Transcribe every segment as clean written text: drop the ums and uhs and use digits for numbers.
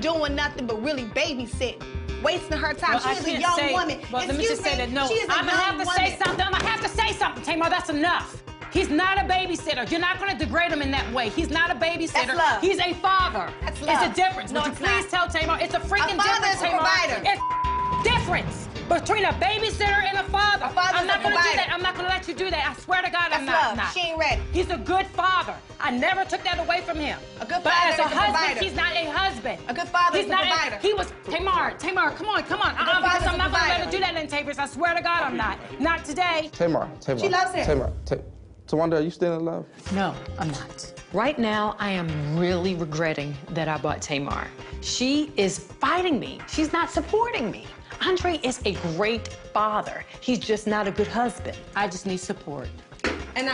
doing nothing but really babysitting. Wasting her time. Well, she is a young woman. Well, let me just say that, no, I'm gonna have to say something. I'm gonna have to say something, Tamar. That's enough. He's not a babysitter. You're not gonna degrade him in that way. He's not a babysitter. That's love. He's a father. That's love. It's a difference. No, Would you please tell Tamar? It's a freaking difference, Tamar. A father is a provider. It's difference between a babysitter and a father. I'm not gonna do that. I'm not gonna let you do that. I swear to God, I'm not. She ain't ready. He's a good father. I never took that away from him. A good but father as a is a husband, provider. he's not a husband. A good father is a provider. He was Tamar, come on. Because I'm not gonna let her do that in Tavis. I swear to God, I'm not. Not today. Tamar. She loves him. Tamar. Tawanda, are you still in love? No, I'm not. Right now, I am really regretting that I bought Tamar. She is fighting me. She's not supporting me. Andre is a great father. He's just not a good husband. I just need support. And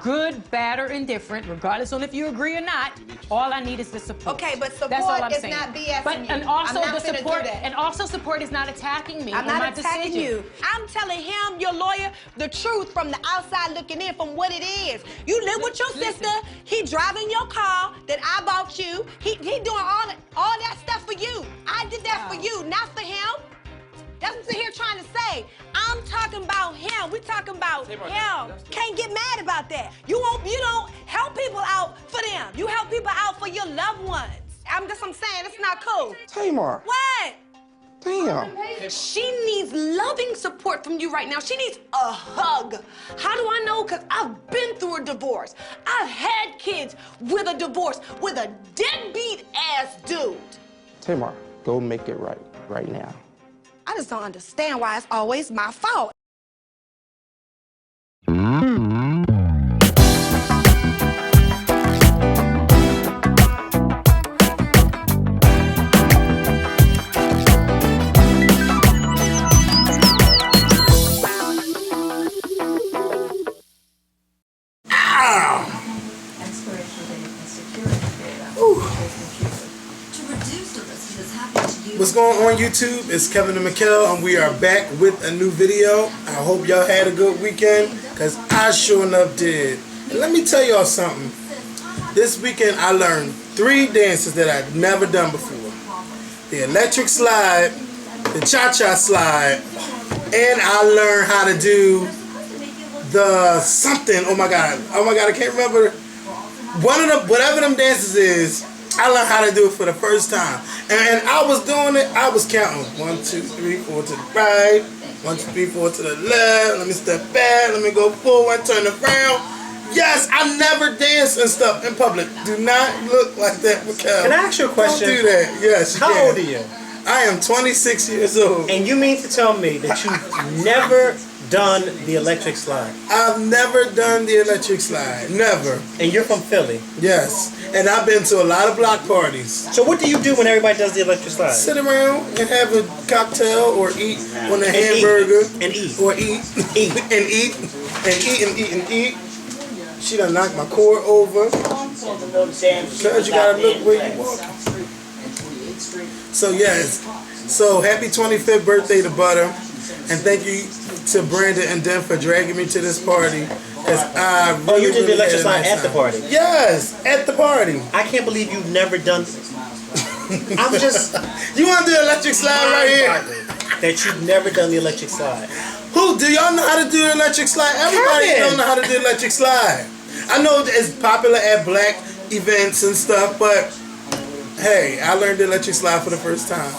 good, bad, or indifferent, regardless on if you agree or not, all I need is the support. Okay, but support That's all I'm is saying. not BSing but, you. And also I'm not the support, do that. and also support is not attacking me. I'm on not my attacking decision. you. I'm telling him, your lawyer, the truth from the outside looking in, from what it is. You live with your sister. He driving your car that I bought you. He doing all that stuff for you. I did that for you, not for him. That's what I'm here trying to say. I'm talking about him. We talking about him. Can't get mad about that. You don't help people out for them. You help people out for your loved ones. I'm saying. It's not cool. Tamar. What? Damn. She needs loving support from you right now. She needs a hug. How do I know? Because I've been through a divorce. I've had kids with a divorce with a deadbeat ass dude. Tamar, go make it right now. I just don't understand why it's always my fault. What's going on YouTube? It's Kevin and Mikkel, and we are back with a new video. I hope y'all had a good weekend, because I sure enough did. And let me tell y'all something. This weekend I learned 3 dances that I'd never done before. The electric slide, the cha-cha slide, and I learned how to do the something. Oh my God, I can't remember. Whatever them dances is, I learned how to do it for the first time. And I was doing it, I was counting. 1, 2, 3, 4 to the right. 1, 2, 3, 4 to the left. Let me step back. Let me go forward, turn around. Yes, I never dance and stuff in public. Do not look like that, Mikkel. Can I ask you a question? Don't do that. Yes, you How old are you? I am 26 years old. And you mean to tell me that you've never done the electric slide? I've never done the electric slide. Never. And you're from Philly? Yes. And I've been to a lot of block parties. So what do you do when everybody does the electric slide? Sit around and have a cocktail or eat on a hamburger. And eat. Or eat. Eat. And eat. And eat and eat and eat. She done knocked my cord over. Because you gotta look where you walking. So yes. So happy 25th birthday to Butter. And thank you to Brandon and Den for dragging me to this party. Oh, you did the electric slide at the party? Yes, at the party. I can't believe you've never done. I'm just. You want to do the electric slide right here? That you've never done the electric slide. Who? Do y'all know how to do the electric slide? Everybody don't know how to do the electric slide. I know it's popular at black events and stuff, but hey, I learned the electric slide for the first time.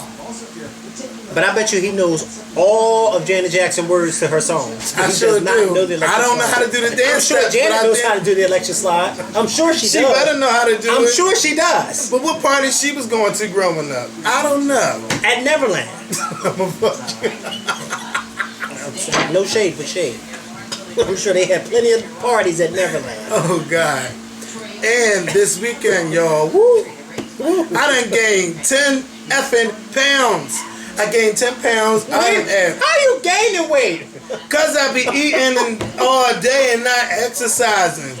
But I bet you he knows all of Janet Jackson's words to her songs. I sure do. I don't know how to do the dance. I'm sure Janet knows how to do the electric slide. I'm sure she does. She better know how to do it. I'm sure she does. But what party she was going to growing up? I don't know. At Neverland. No shade for shade. I'm sure they had plenty of parties at Neverland. Oh God. And this weekend, y'all, I done gained 10 effing pounds. I gained 10 pounds. How you gaining weight? Because I be eating all day and not exercising.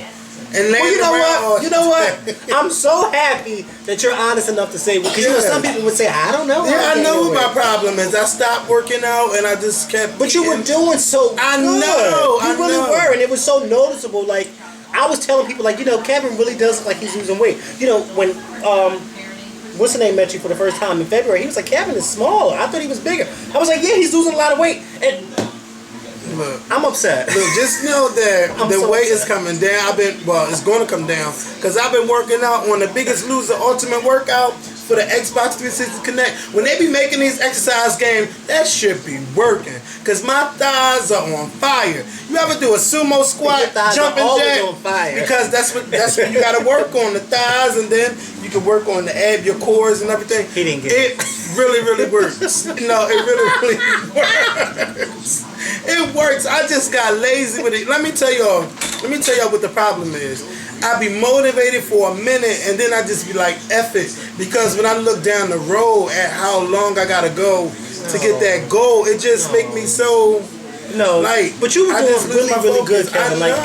And well, you know what? I'm so happy that you're honest enough to say, because you know some people would say, I don't know. Yeah, I know what my problem is. I stopped working out and I just kept But you were doing so good. I know. You really were, and it was so noticeable. Like, I was telling people, like, you know, Kevin really does look like he's losing weight. You know, when what's the name met you for the first time in February, he was like, Kevin is smaller. I thought he was bigger. I was like, yeah, he's losing a lot of weight. And Look, I'm upset. Look, just know that the so weight upset. is coming down. It's going to come down because I've been working out on the Biggest Loser Ultimate Workout for the Xbox 360 Connect. When they be making these exercise games, that shit be working because my thighs are on fire. You ever do a sumo squat, jumping jack? On fire. Because that's what you got to work on, the thighs, and then you can work on the ab, your cores, and everything. He didn't get it. Really, really works. No, it really works. It works. I just got lazy with it. Let me tell y'all what the problem is. I be motivated for a minute and then I just be like, F it. Because when I look down the road at how long I gotta go to get that goal, it just make me so but you were doing really good, Kevin. Like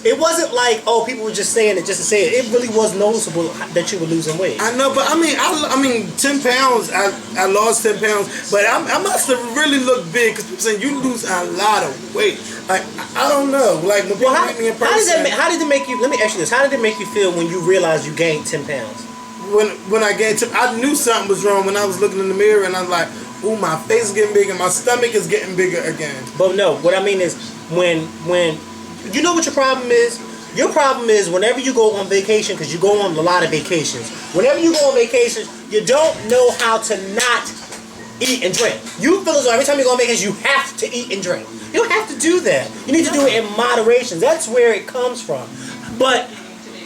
it wasn't like, oh, people were just saying it just to say it. It really was noticeable that you were losing weight. I know, but I mean, 10 pounds. I lost 10 pounds, but I must have really looked big because people saying you lose a lot of weight. Like I don't know. Like when people meet me in person. How did it make you? Let me ask you this: how did it make you feel when you realized you gained 10 pounds? When I gained 10, I knew something was wrong when I was looking in the mirror and I'm like, ooh, my face is getting bigger, my stomach is getting bigger again. But no, what I mean is when. You know what your problem is? Your problem is whenever you go on vacation, because you go on a lot of vacations. Whenever you go on vacation, you don't know how to not eat and drink. You feel as though every time you go on vacation, you have to eat and drink. You don't have to do that. You need to do it in moderation. That's where it comes from. But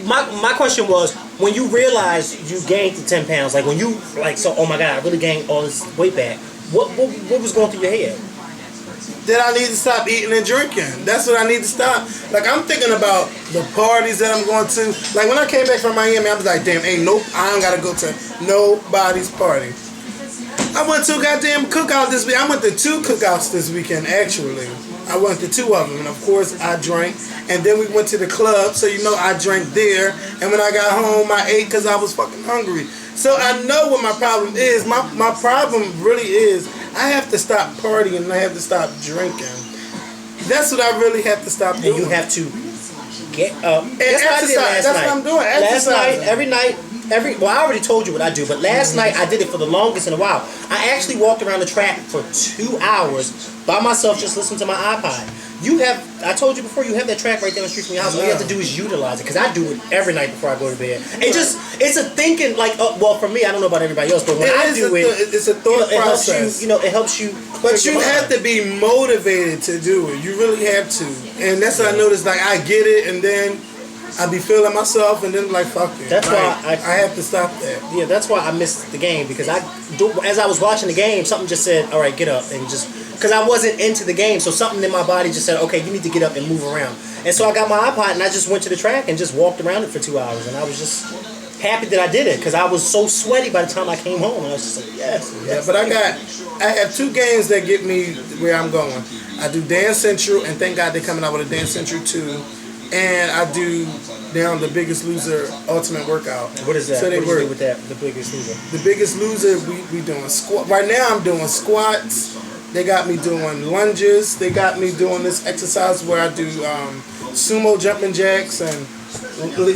my question was, when you realized you gained the 10 pounds, like when you, oh my God, I really gained all this weight back, what was going through your head? That I need to stop eating and drinking. That's what I need to stop. Like I'm thinking about the parties that I'm going to. Like when I came back from Miami, I was like, damn, I don't gotta go to nobody's party. I went to a goddamn cookout this week. I went to 2 cookouts this weekend actually. I went to 2 of them, and of course I drank. And then we went to the club, so I drank there. And when I got home, I ate because I was fucking hungry. So I know what my problem is. My problem really is I have to stop partying and I have to stop drinking. That's what I really have to stop doing. And you have to get up. And exercise. That's what I'm doing. Last night, every night, well, I already told you what I do, but last night I did it for the longest in a while. I actually walked around the track for 2 hours by myself, just listening to my iPod. I told you before, you have that track right down the street from your house. All you have to do is utilize it, because I do it every night before I go to bed. It's a thinking, well, for me, I don't know about everybody else, but when I do it, it's a thought process. It helps you. But you have to be motivated to do it. You really have to. And that's what I noticed. Like, I get it, and then I be feeling myself, and then like, fuck it. That's why I have to stop that. Yeah, that's why I missed the game, because as I was watching the game, something just said, all right, get up, and just, because I wasn't into the game, so something in my body just said, okay, you need to get up and move around. And so I got my iPod and I just went to the track and just walked around it for 2 hours, and I was just happy that I did it, because I was so sweaty by the time I came home, and I was just like, yes. Yeah, but I have 2 games that get me where I'm going. I do Dance Central, and thank God they're coming out with a Dance Central 2. And I do the Biggest Loser Ultimate Workout. What is that? So what do you do with that? The Biggest Loser. The Biggest Loser, we doing squat. Right now I'm doing squats. They got me doing lunges. They got me doing this exercise where I do sumo jumping jacks and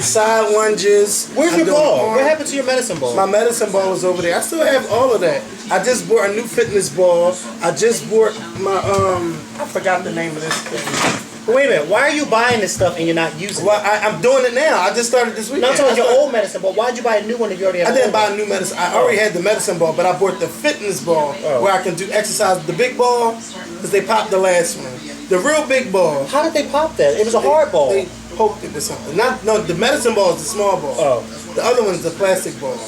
side lunges. Where's your ball? What happened to your medicine ball? My medicine ball is over there. I still have all of that. I just bought a new fitness ball. I just bought my I forgot the name of this thing. But wait a minute, why are you buying this stuff and you're not using it? Well, I'm doing it now. I just started this weekend. No, I'm talking about your old medicine ball. Why'd you buy a new one if you already have I didn't buy a new medicine. I already had the medicine ball, but I bought the fitness ball where I can do exercise. The big ball, because they popped the last one. The real big ball. How did they pop that? It was a hard ball. They poked it with something. No, the medicine ball is the small ball. Oh. The other one's the plastic ball.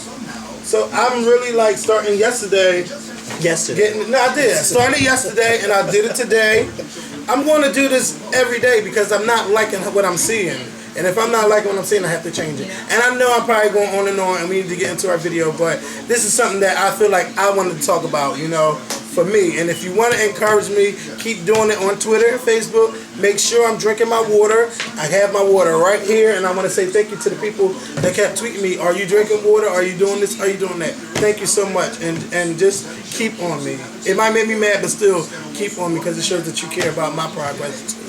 So I'm really like starting yesterday. I started yesterday and I did it today. I'm going to do this every day because I'm not liking what I'm seeing. And if I'm not liking what I'm seeing, I have to change it. And I know I'm probably going on and we need to get into our video, but this is something that I feel like I wanted to talk about, for me. And if you want to encourage me, keep doing it on Twitter and Facebook. Make sure I'm drinking my water. I have my water right here, and I want to say thank you to the people that kept tweeting me, are you drinking water? Are you doing this? Are you doing that? Thank you so much, and just keep on me. It might make me mad, but still keep on me because it shows that you care about my progress too.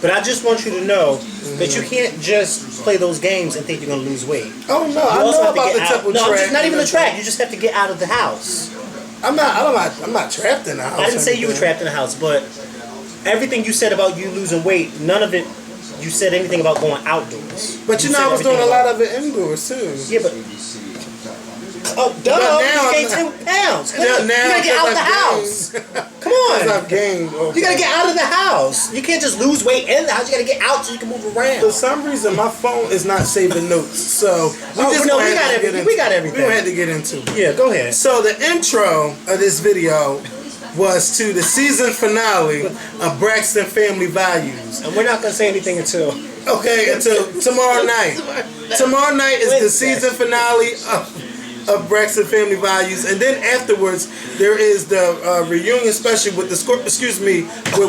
But I just want you to know that you can't just play those games and think you're gonna lose weight. Oh no, You I also know have to about get the out. temple No, track. not even the track. You just have to get out of the house. I'm not trapped in the house. I didn't say you were trapped in the house, but everything you said about you losing weight, none of it. You said anything about going outdoors. But you know, I was doing a lot of it indoors too. Yeah, but. Oh, duh! Now You gained 10 pounds. Come on. Now You gotta get out the house. Come on. I've gained. You gotta get out of the house. You can't just lose weight in the house. You gotta get out so you can move around. For some reason, my phone is not saving notes, so we got everything. We had to get into it. Yeah, go ahead. So the intro of this video was to the season finale of Braxton Family Values. And we're not gonna say anything until tomorrow night. Tomorrow night is the season finale of Braxton Family Values, and then afterwards there is the reunion special with with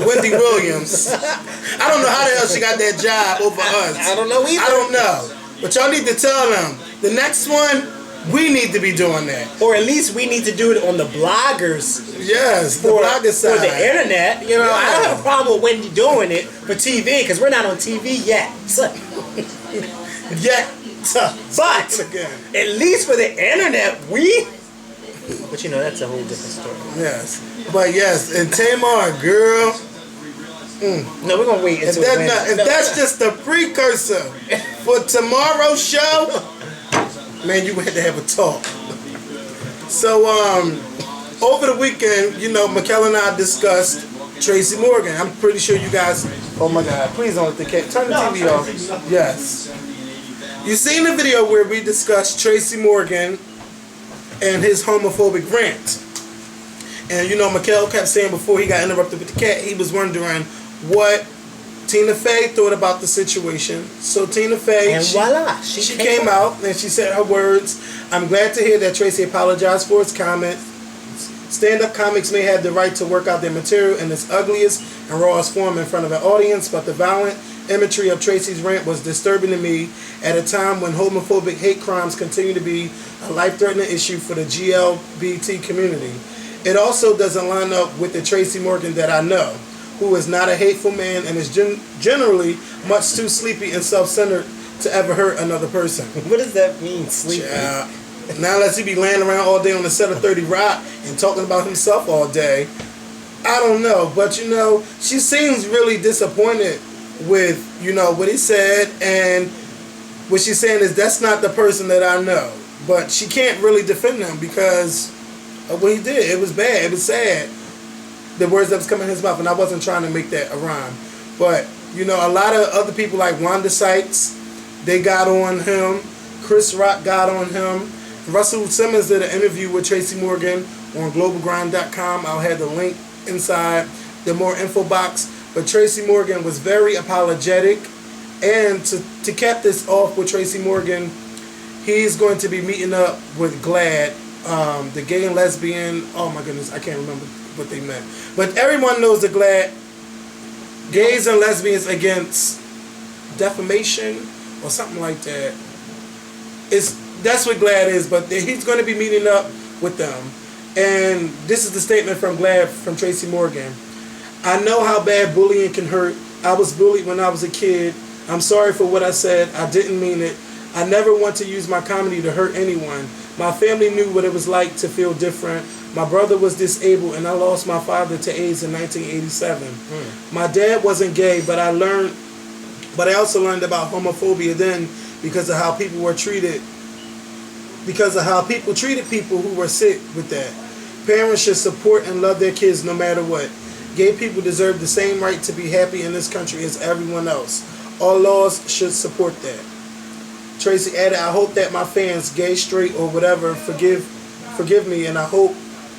Wendy Williams. I don't know how the hell she got that job over us. I don't know either. I don't know, but y'all need to tell them the next one we need to be doing that, or at least we need to do it on the bloggers. Yes, the blogger side. For the internet. You know, I don't have a problem with Wendy doing it for TV because we're not on TV yet. But at least for the internet, But you know, that's a whole different story. Yes, but yes, and Tamar, girl. No, we're gonna wait until that's just the precursor for tomorrow's show. Man, you had to have a talk. So, over the weekend, you know, Mikkel and I discussed Tracy Morgan. I'm pretty sure you guys. Oh my God! Please don't let the cat turn the TV off. Yes. You seen the video where we discussed Tracy Morgan and his homophobic rant. And you know, Mikkel kept saying before he got interrupted with the cat, he was wondering what Tina Fey thought about the situation. So Tina Fey, and voila, she came out and she said her words. I'm glad to hear that Tracy apologized for his comment. Stand-up comics may have the right to work out their material in its ugliest and rawest form in front of an audience, but the violent imagery of Tracy's rant was disturbing to me at a time when homophobic hate crimes continue to be a life-threatening issue for the GLBT community. It also doesn't line up with the Tracy Morgan that I know, who is not a hateful man and is generally much too sleepy and self-centered to ever hurt another person. What does that mean, sleepy? Now unless he be laying around all day on the set of 30 Rock and talking about himself all day, I don't know. But you know, she seems really disappointed with, you know, what he said, and what she's saying is that's not the person that I know. But she can't really defend him because of what he did. It was bad. It was sad. The words that was coming in his mouth, and I wasn't trying to make that a rhyme. But, you know, a lot of other people like Wanda Sykes, they got on him. Chris Rock got on him. Russell Simmons did an interview with Tracy Morgan on globalgrind.com. I'll have the link inside the more info box. But Tracy Morgan was very apologetic. And to cap this off with Tracy Morgan, he's going to be meeting up with GLAAD, the gay and lesbian. Oh my goodness, I can't remember what they meant. But everyone knows the GLAAD, Gays and Lesbians Against Defamation or something like that. That's what GLAAD is, but he's going to be meeting up with them. And this is the statement from GLAAD from Tracy Morgan. I know how bad bullying can hurt. I was bullied when I was a kid. I'm sorry for what I said. I didn't mean it. I never want to use my comedy to hurt anyone. My family knew what it was like to feel different. My brother was disabled and I lost my father to AIDS in 1987. My dad wasn't gay, but I also learned about homophobia then because of how people were treated. Because of how people treated people who were sick with that. Parents should support and love their kids no matter what. Gay people deserve the same right to be happy in this country as everyone else. All laws should support that. Tracy added, I hope that my fans, gay, straight, or whatever, forgive me, and I hope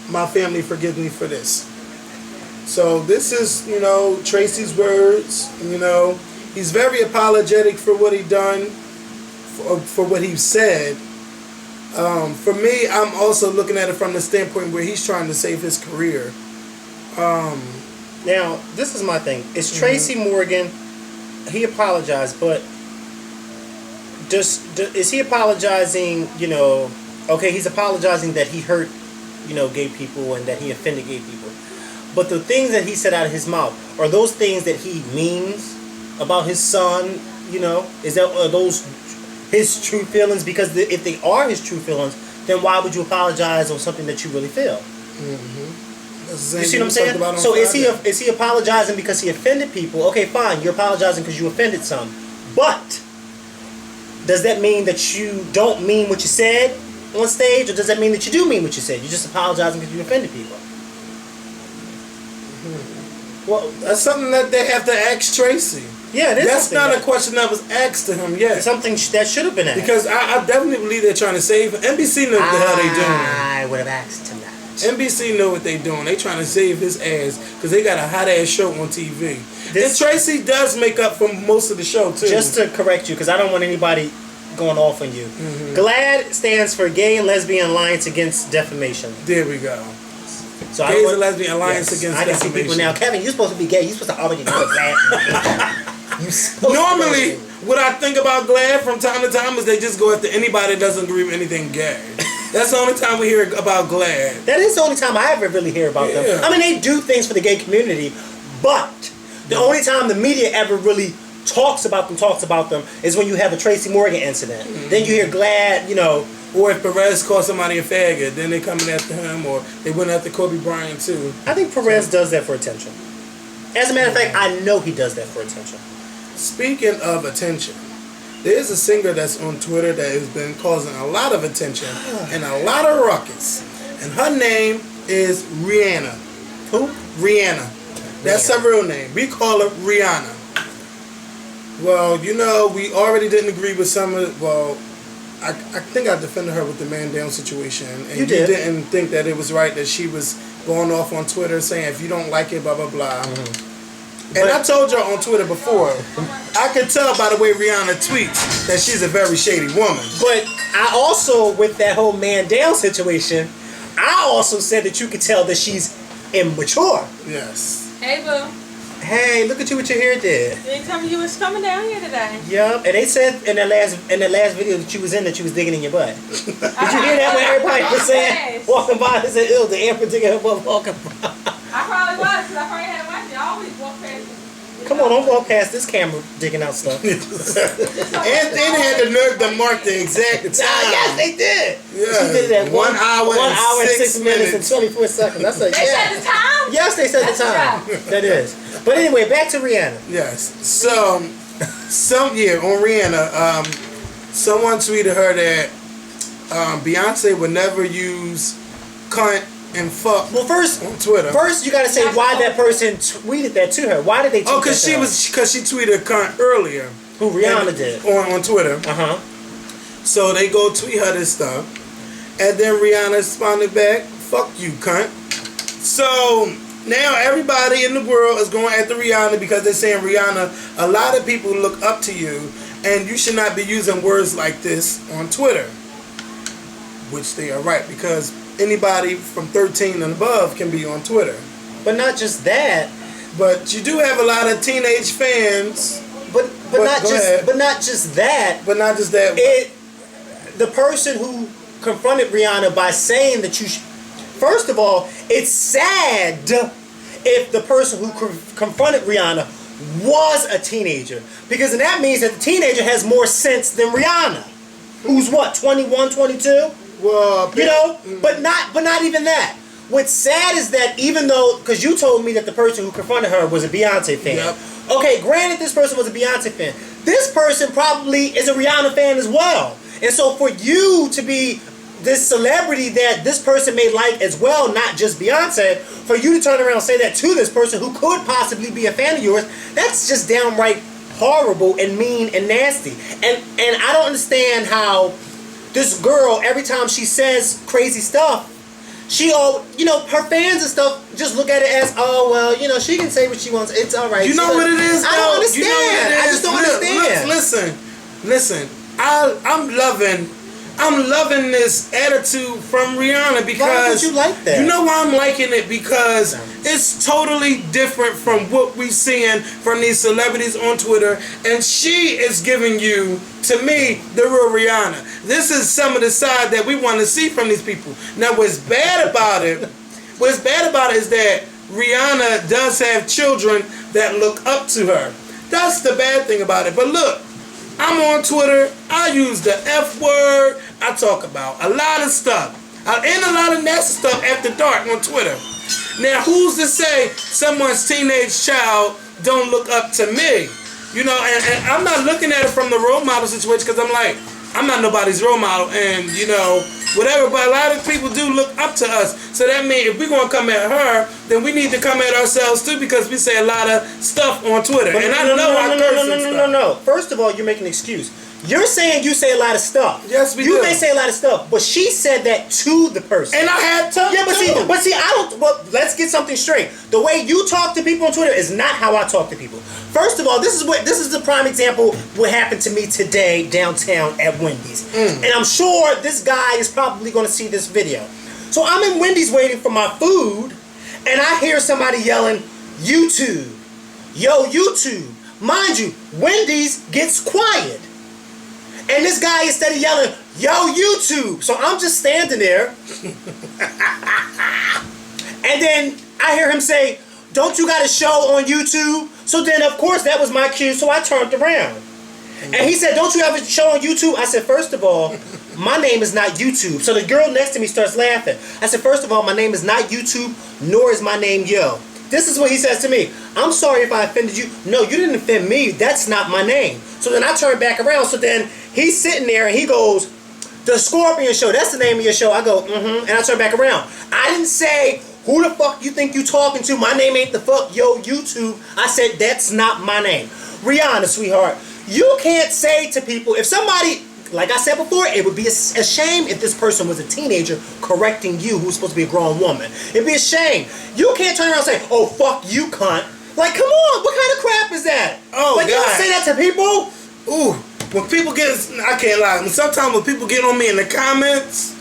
my family forgives me for this. So this is, you know, Tracy's words. You know, he's very apologetic for what he done, for what he said. For me, I'm also looking at it from the standpoint where he's trying to save his career. Now, this is my thing. It's Tracy Morgan. He apologized, but is he apologizing, you know, okay, he's apologizing that he hurt, you know, gay people and that he offended gay people. But the things that he said out of his mouth, are those things that he means? about his son? You know, are those his true feelings? Because if they are his true feelings, then why would you apologize on something that you really feel? Mm-hmm. You see what I'm saying? So is he apologizing because he offended people? Okay, fine, you're apologizing because you offended some. But does that mean that you don't mean what you said on stage, or does that mean that you do mean what you said? You're just apologizing because you offended people. Well, that's something that they have to ask Tracy. Yeah, that's not a question that was asked to him yet. It's something that should have been asked. Because I definitely believe they're trying to save him. NBC knew what the hell they doing. I would have asked him that. NBC know what they doing. They trying to save his ass because they got a hot ass show on TV. And Tracy does make up for most of the show too. Just to correct you, because I don't want anybody going off on you. Mm-hmm. GLAAD stands for Gay and Lesbian Alliance Against Defamation. There we go. So Gays and Lesbian Alliance Against Defamation. I can see people now. Kevin, you're supposed to be gay. You're supposed to already know GLAAD. Normally, what I think about GLAAD from time to time is they just go after anybody that doesn't agree with anything gay. That's the only time we hear about GLAAD. That is the only time I ever really hear about them. I mean, they do things for the gay community, but the only time the media ever really talks about them is when you have a Tracy Morgan incident. Mm-hmm. Then you hear GLAAD, you know. Or if Perez calls somebody a faggot, then they coming after him, or they went after Kobe Bryant too. I think Perez does that for attention. As a matter of fact, I know he does that for attention. Speaking of attention, there's a singer that's on Twitter that has been causing a lot of attention and a lot of ruckus. And her name is Rihanna. Who? Rihanna. That's her real name. We call her Rihanna. Well, you know, we already didn't agree with some of I think I defended her with the man down situation. And you didn't think that it was right that she was going off on Twitter saying, if you don't like it, blah, blah, blah. Mm-hmm. And I told you on Twitter before, I could tell by the way Rihanna tweets that she's a very shady woman. But I also, with that whole man down situation, I also said that you could tell that she's immature. Yes. Hey, boo. Hey, look at you with your hair did. You didn't tell me you was coming down here today. Yup, and they said in the last video that you was digging in your butt. Did you hear that when everybody was saying, walking by, they said, ew, the amber digging her butt walking by. I probably was, because I probably had to watch it. I always walk past it. Come on, don't walk past this camera digging out stuff. And they had the nerve to mark the exact time. Yes, they did. Yeah. She did that 1 hour and 6 minutes and 24 seconds. That's like, they said the time? Yes, they said the time. That is. But anyway, back to Rihanna. Yes. So, on Rihanna, someone tweeted her that Beyonce would never use cunt and fuck. Well, first on Twitter. First, you got to say why that person tweeted that to her. Why did they? Tweet because she tweeted cunt earlier. Who Rihanna did on Twitter. So they go tweet her this stuff, and then Rihanna responded back, "Fuck you, cunt." So now everybody in the world is going after Rihanna because they're saying, Rihanna, a lot of people look up to you, and you should not be using words like this on Twitter. Which they are right, because anybody from 13 and above can be on Twitter. But not just that. But you do have a lot of teenage fans. But not just that. The person who confronted Rihanna by saying that you first of all, it's sad if the person who confronted Rihanna was a teenager. Because then that means that the teenager has more sense than Rihanna. Who's what, 21, 22? Well, you know, but not even that. What's sad is that even though, because you told me that the person who confronted her was a Beyonce fan. Yep. Okay, granted this person was a Beyonce fan. This person probably is a Rihanna fan as well. And so for you to be this celebrity that this person may like as well, not just Beyonce, for you to turn around and say that to this person who could possibly be a fan of yours, that's just downright horrible and mean and nasty. And I don't understand how this girl, every time she says crazy stuff, she all, you know, her fans and stuff just look at it as, oh, well, you know, she can say what she wants. It's all right. You know what it is, though? I don't understand. You know what it is? I just don't understand. Listen. I'm loving this attitude from Rihanna because... Why would you like that? You know why I'm liking it? Because it's totally different from what we're seeing from these celebrities on Twitter, and she is giving you, to me, the real Rihanna. This is some of the side that we want to see from these people. Now, what's bad about it is that Rihanna does have children that look up to her. That's the bad thing about it. But look, I'm on Twitter. I use the F word. I talk about a lot of stuff. And a lot of nasty stuff after dark on Twitter. Now, who's to say someone's teenage child don't look up to me? You know, and I'm not looking at it from the role model situation because I'm like, I'm not nobody's role model and, you know, whatever. But a lot of people do look up to us. So that means if we're going to come at her, then we need to come at ourselves too because we say a lot of stuff on Twitter. But and I know I curse and stuff. No. First of all, you're making an excuse. You're saying you say a lot of stuff. Yes, we do. You may say a lot of stuff, but she said that to the person. And I had to. Yeah, but see, I don't. Well, let's get something straight. The way you talk to people on Twitter is not how I talk to people. First of all, this is the prime example what happened to me today downtown at Wendy's, and I'm sure this guy is probably going to see this video. So I'm in Wendy's waiting for my food, and I hear somebody yelling, "YouTube, yo, YouTube." Mind you, Wendy's gets quiet. And this guy instead of yelling, "Yo, YouTube." So I'm just standing there. And then I hear him say, "Don't you got a show on YouTube?" So then, of course, that was my cue. So I turned around. And he said, "Don't you have a show on YouTube?" I said, "First of all, my name is not YouTube." So the girl next to me starts laughing. I said, "First of all, my name is not YouTube, nor is my name Yo." This is what he says to me. "I'm sorry if I offended you." "No, you didn't offend me. That's not my name." So then I turn back around. So then he's sitting there and he goes, "The Skorpion Show, that's the name of your show." I go, "Mm-hmm." And I turn back around. I didn't say, "Who the fuck you think you talking to? My name ain't the fuck yo YouTube." I said, "That's not my name." Rihanna, sweetheart, you can't say to people, if somebody, like I said before, it would be a shame if this person was a teenager correcting you who's supposed to be a grown woman. It'd be a shame. You can't turn around and say, "Oh, fuck you, cunt." Like, come on, what kind of crap is that? Oh, like, God. you don't say that to people? Ooh, when people get, I can't lie. Sometimes when people get on me in the comments,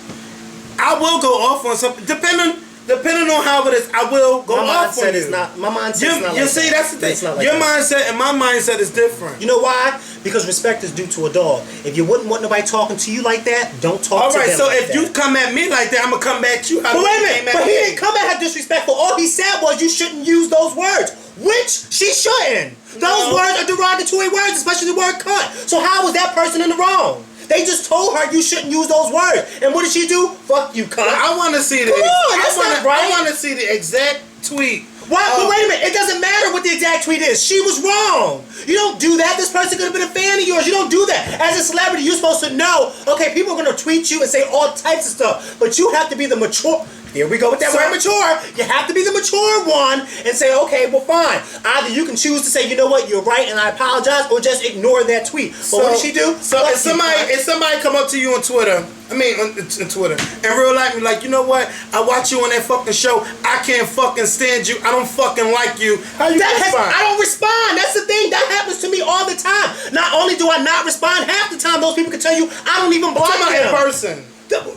I will go off on something. Depending on how it is, I will go off on you. My mindset is not like You see, that's the thing. Your mindset and my mindset is different. You know why? Because respect is due to a dog. If you wouldn't want nobody talking to you like that, don't talk to them. All right, so like if that. you come at me like that, I'm going to come back at you. But wait a minute. But he didn't come at her disrespectful. All he said was you shouldn't use those words, which she shouldn't. Those words are derogatory words, especially the word cunt. So how was that person in the wrong? They just told her you shouldn't use those words. And what did she do? Fuck you, cunt. I want to see the I want to see the exact tweet. What? But wait a minute. It doesn't matter what the exact tweet is. She was wrong. You don't do that. This person could have been a fan of yours. You don't do that. As a celebrity, you're supposed to know, okay, people are going to tweet you and say all types of stuff. But you have to be the mature. Here we go with that word mature. You have to be the mature one and say, okay, well, fine. Either you can choose to say, you know what, you're right and I apologize, or just ignore that tweet. But what did she do? So if somebody come up to you on Twitter, on Twitter, and real life me like, you know what, I watch you on that fucking show, I can't fucking stand you, I don't fucking like you. How you respond? I don't respond. That's the thing. That happens to me all the time. Not only do I not respond, half the time those people can tell you I don't even block them. In person.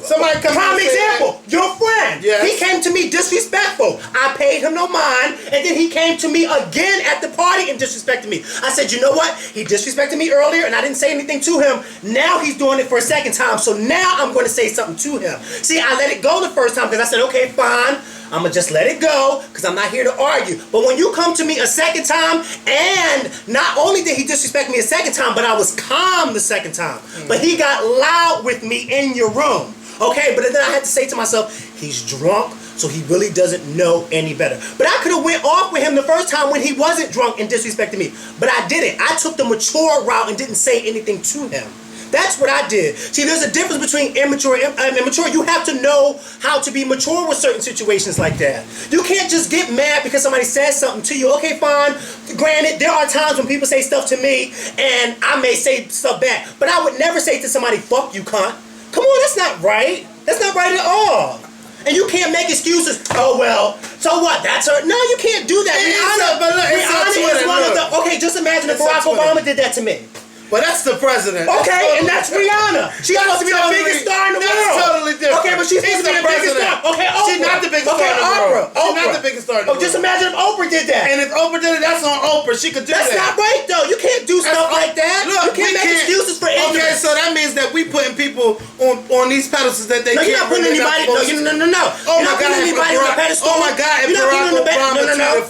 Somebody come prime example, your friend. Yes. He came to me disrespectful. I paid him no mind, and then he came to me again at the party and disrespected me. I said, you know what? He disrespected me earlier, and I didn't say anything to him. Now he's doing it for a second time, so now I'm going to say something to him. See, I let it go the first time because I said, okay, fine. I'm going to just let it go because I'm not here to argue. But when you come to me a second time, and not only did he disrespect me a second time, but I was calm the second time. But he got loud with me in your room. Okay, but then I had to say to myself, he's drunk, so he really doesn't know any better. But I could have went off with him the first time when he wasn't drunk and disrespected me. But I didn't. I took the mature route and didn't say anything to him. That's what I did. See, there's a difference between immature and immature. You have to know how to be mature with certain situations like that. You can't just get mad because somebody says something to you. Okay, fine. Granted, there are times when people say stuff to me and I may say stuff back. But I would never say to somebody, fuck you, cunt. Come on, that's not right. That's not right at all. And you can't make excuses. Oh, well, so what? That's her. No, you can't do that. Rihanna is one of the... Okay, just imagine if Barack Obama did that to me. Well, that's the president. Okay, and that's Rihanna. She's supposed to be the biggest star in the world. That's totally different. Okay, but she's supposed to be the biggest star. Okay, Oprah. She's not the biggest star in the world. She's not the biggest star in the world. Just imagine if Oprah did that. And if Oprah did it, that's on Oprah. She could do That's that. not right, though. You can't do stuff like that. Look, you can't make excuses for ignorance. Okay, so that means that we putting people on these pedestals that they No, can't. you're not putting anybody. No. Oh you're my not God! putting anybody on a pedestal. Oh my God! You're not putting No.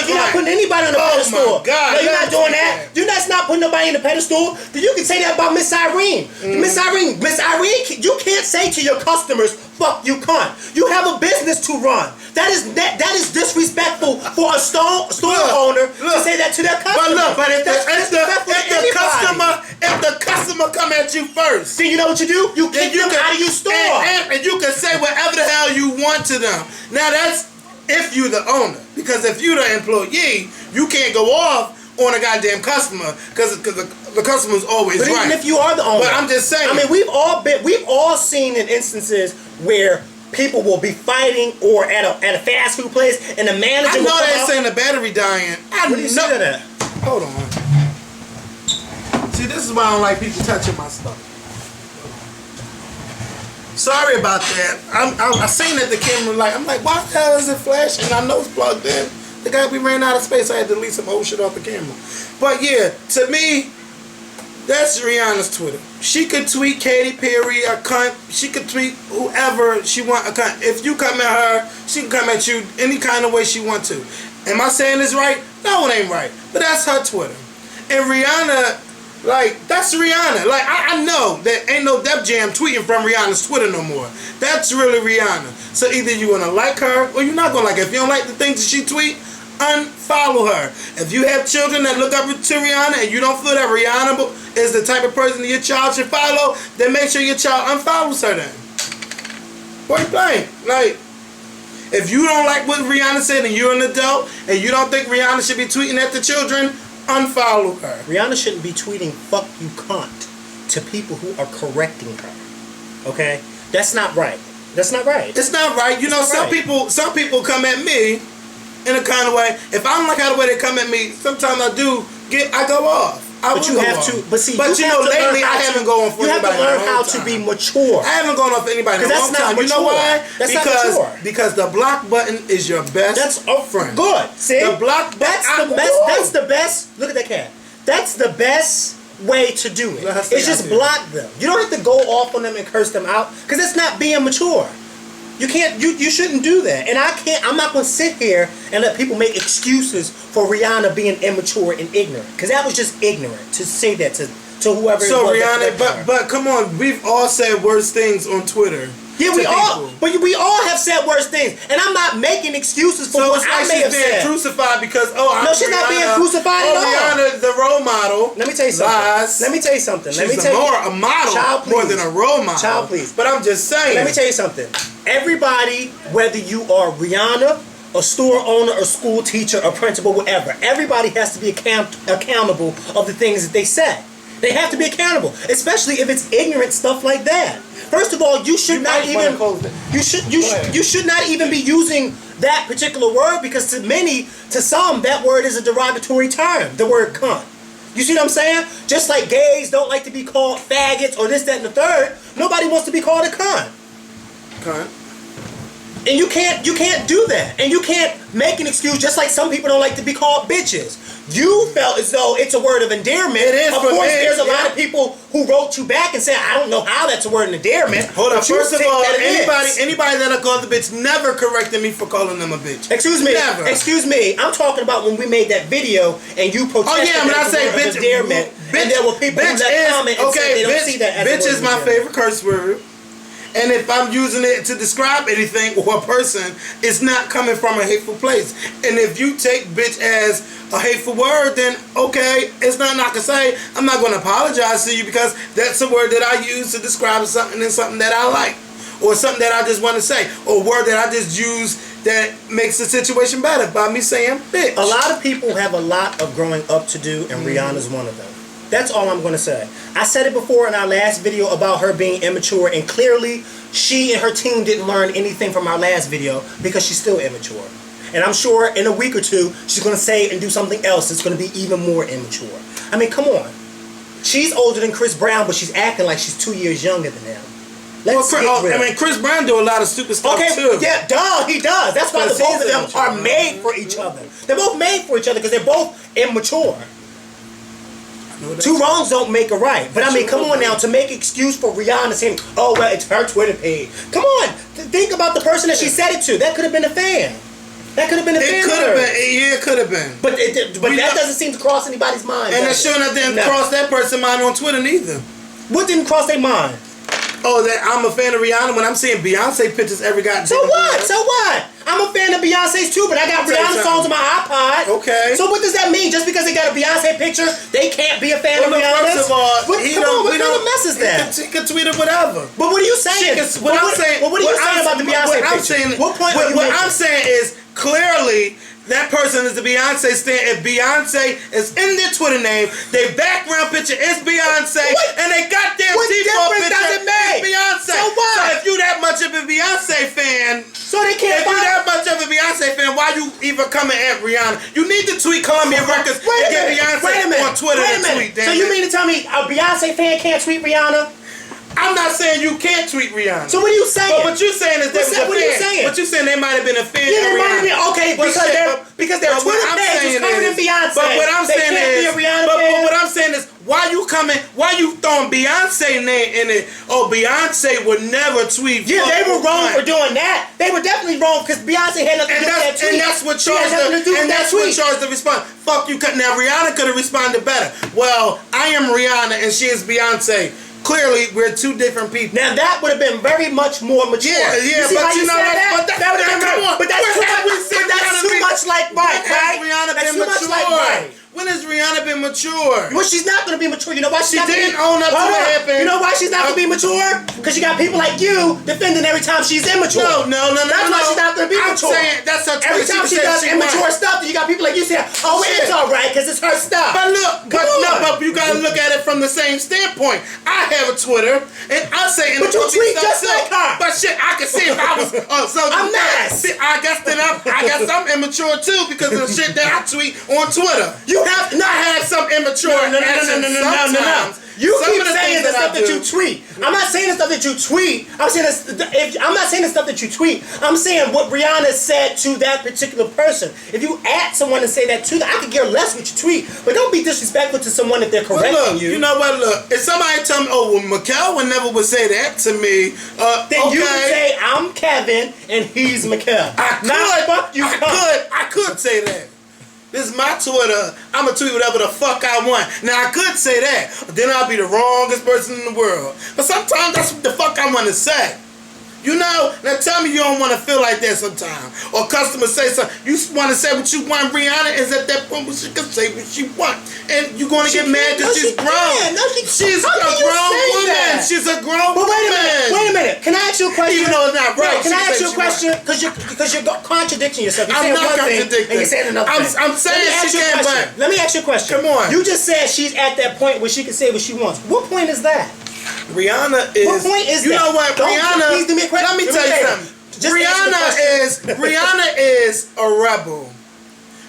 You're not putting anybody on a pedestal. Oh my God! No, you're not doing that. You're not putting nobody on a pedestal. Then you can say that about Miss Irene. Miss Irene, you can't say to your customers, "Fuck you, cunt." You have a business to run. That is disrespectful for a store owner to say that to their customers. But if the customer come at you first, then you know what you do? You kick them out of your store. And you can say whatever the hell you want to them. Now that's if you the owner. Because if you the employee, you can't go off on a goddamn customer because the customer's always right. But even if you are the owner. But I'm just saying. I mean, we've all seen in instances where people will be fighting or at a fast food place and the manager I know will they're saying the battery dying. Where do you see that at? Hold on. See, this is why I don't like people touching my stuff. Sorry about that. I seen that the camera light. I'm like, why the hell is it flashing? I know it's plugged in. The guy, we ran out of space. I had to delete some old shit off the camera. But yeah, to me, that's Rihanna's Twitter. She could tweet Katy Perry a cunt. She could tweet whoever she want a cunt. If you come at her, she can come at you any kind of way she want to. Am I saying this right? No, it ain't right. But that's her Twitter. And Rihanna, like, that's Rihanna. Like, I know that ain't no Def Jam tweeting from Rihanna's Twitter no more. That's really Rihanna. So either you gonna like her or you're not gonna like her. If you don't like the things that she tweet, unfollow her. If you have children that look up to Rihanna and you don't feel that Rihanna is the type of person that your child should follow, then make sure your child unfollows her then. Point blank. Like, if you don't like what Rihanna said and you're an adult and you don't think Rihanna should be tweeting at the children, unfollow her. Rihanna shouldn't be tweeting "fuck you, cunt" to people who are correcting her. Okay, that's not right. That's not right. It's not right. You know, some people come at me in a kind of way. If I don't like how the way they come at me, sometimes I go off. But you know, lately I haven't gone for anybody. You have to learn how to be mature. I haven't gone off anybody in a long time. You know why? Because the block button is your best friend. Good. See? The block button. That's the best. Look at that cat. That's the best way to do it. It's just block them. You don't have to go off on them and curse them out because that's not being mature. You can't. You shouldn't do that. And I'm not going to sit here and let people make excuses for Rihanna being immature and ignorant. Because that was just ignorant to say that to whoever. So Rihanna, but come on, we've all said worse things on Twitter. Yeah, we all have said worse things, and I'm not making excuses for what I may have said. She's being crucified because she's not being crucified at all. Rihanna, the role model. Let me tell you something. Lies. Let me tell you something. She's a model more than a role model. Child, please. But I'm just saying. Let me tell you something. Everybody, whether you are Rihanna, a store owner, a school teacher, a principal, whatever, everybody has to be accountable of the things that they say. They have to be accountable, especially if it's ignorant stuff like that. First of all, you should not even be using that particular word because to some, that word is a derogatory term. The word cunt. You see what I'm saying? Just like gays don't like to be called faggots or this, that, and the third. Nobody wants to be called a cunt. Cunt. And you can't do that. And you can't make an excuse just like some people don't like to be called bitches. You felt as though it's a word of endearment. It is. Of course, there's a lot of people who wrote you back and said, I don't know how that's a word of endearment. Hold on. First of all, anybody that I called a bitch never corrected me for calling them a bitch. Excuse me. Never. Excuse me. I'm talking about when we made that video and you protested. Oh yeah, when I say bitch, endearment, and there were people who left comment and said they don't see that as a word. Bitch is my favorite curse word. And if I'm using it to describe anything or a person, it's not coming from a hateful place. And if you take bitch as a hateful word, then okay, it's nothing I can say. I'm not going to apologize to you because that's a word that I use to describe something and something that I like. Or something that I just want to say. Or a word that I just use that makes the situation better by me saying bitch. A lot of people have a lot of growing up to do, and Rihanna's one of them. That's all I'm going to say. I said it before in our last video about her being immature, and clearly she and her team didn't learn anything from our last video because she's still immature. And I'm sure in a week or two, she's going to say and do something else that's going to be even more immature. I mean, come on. She's older than Chris Brown, but she's acting like she's 2 years younger than him. Let's get real. I mean, Chris Brown do a lot of stupid stuff too. Yeah, duh, he does. That's why the both of them are made for each other. They're both made for each other because they're both immature. Two wrongs don't make a right. But I mean, come on now, to make excuse for Rihanna saying, oh, well, it's her Twitter page. Come on, think about the person that she said it to. That could have been a fan. That could have been a fan. It could have been. Yeah, it could have been. But that doesn't seem to cross anybody's mind. And it sure enough didn't cross that person's mind on Twitter neither. What didn't cross their mind? Oh, that I'm a fan of Rihanna when I'm seeing Beyonce pictures every goddamn. So what? So what? I'm a fan of Beyonce's too, but I got Rihanna songs on my iPod. Okay. So what does that mean? Just because they got a Beyonce picture, they can't be a fan of Rihanna? First of all, what kind of mess is that? He can tweet it whatever. But what are you saying? What are you saying about the Beyonce picture? What I'm saying is clearly that person is the Beyonce stan. If Beyonce is in their Twitter name, their background picture is Beyonce, and they goddamn default picture is Beyonce. So what? So if you that much of a Beyonce fan, so they can't. If you that much of a Beyonce fan, why you even coming at Rihanna? You need to tweet Columbia Records and get Beyonce on Twitter and tweet. So you mean to tell me a Beyonce fan can't tweet Rihanna? I'm not saying you can't tweet Rihanna. So what are you saying? But what you're saying is they was a fan. What are you saying? What you're saying they might have been a fan of they Rihanna. might have been. Okay, because their Twitter page is covered in Beyonce. But what I'm saying is, but what I'm saying is, why you throwing Beyonce name in it? Oh, Beyonce would never tweet. Yeah, they were wrong for doing that. They were definitely wrong because Beyonce had nothing to do with that tweet. And that's what charged the response. Fuck you. Now Rihanna could have responded better. Well, I am Rihanna and she is Beyonce. Clearly, we're two different people. Now that would have been very much more mature. Yeah, but you know that? That would have been. But that's too much like Mike, right? Rihanna been mature. When has Rihanna been mature? Well, she's not going to be mature. You know why she didn't own up to what happened? You know why she's not going to be mature? Because you got people like you defending every time she's immature. No. That's why she's not going to be mature. I'm saying that's her every time she does immature stuff, you got people like you saying, "Oh, it's all right because it's her stuff." But look, but you got to look at it from the same standpoint. I have a Twitter, and I say, but you tweet just like her. But shit, I can see if I was. I'm not. I guess I'm immature too because of the shit that I tweet on Twitter. I have some immature no. You keep saying the stuff that you tweet. I'm not saying the stuff that you tweet. I'm not saying the stuff that you tweet. I'm saying what Rihanna said to that particular person. If you add someone and say that to them, I could care less what you tweet. But don't be disrespectful to someone if they're correcting you. You know what? Look, if somebody tell me, oh, well, Mikkel would never say that to me. Then you would say, I'm Kevin and he's Mikkel. I could say that. This is my Twitter. I'm going to tweet whatever the fuck I want. Now, I could say that, but then I'll be the wrongest person in the world. But sometimes that's what the fuck I want to say. You know? Now, tell me you don't want to feel like that sometimes. Or customers say something. You want to say what you want. Rihanna is at that point where she can say what she wants. And you're going to get mad because she's grown. She's a grown woman. She's a grown woman. Wait a minute. Can I ask you a question? Even though it's not right. Can I ask you a question? Because you're contradicting yourself. You're saying one thing and you're saying another thing. I'm saying she can't, but... Let me ask you a question. Come on. You just said she's at that point where she can say what she wants. What point is that? Rihanna is... What point is that? You know what? Rihanna... Please do me a question. Let me tell you something. Rihanna is a rebel.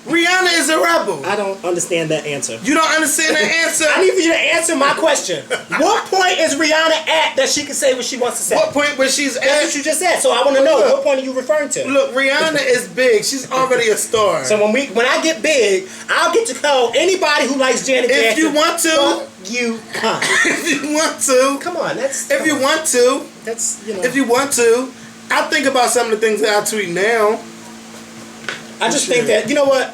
Rihanna is a rebel. I don't understand that answer. You don't understand that answer? I need for you to answer my question. What point is Rihanna at that she can say what she wants to say? What point where she's at? That's what you just said. So I want to know, what point are you referring to? Look, Rihanna is big. She's already a star. So when I get big, I'll get to call anybody who likes Janet Jackson. If you want to. Fuck you, Cunt. If you want to. Come on, that's... If you want to. That's, you know... If you want to. I think about some of the things that I tweet now. I just think that, you know what?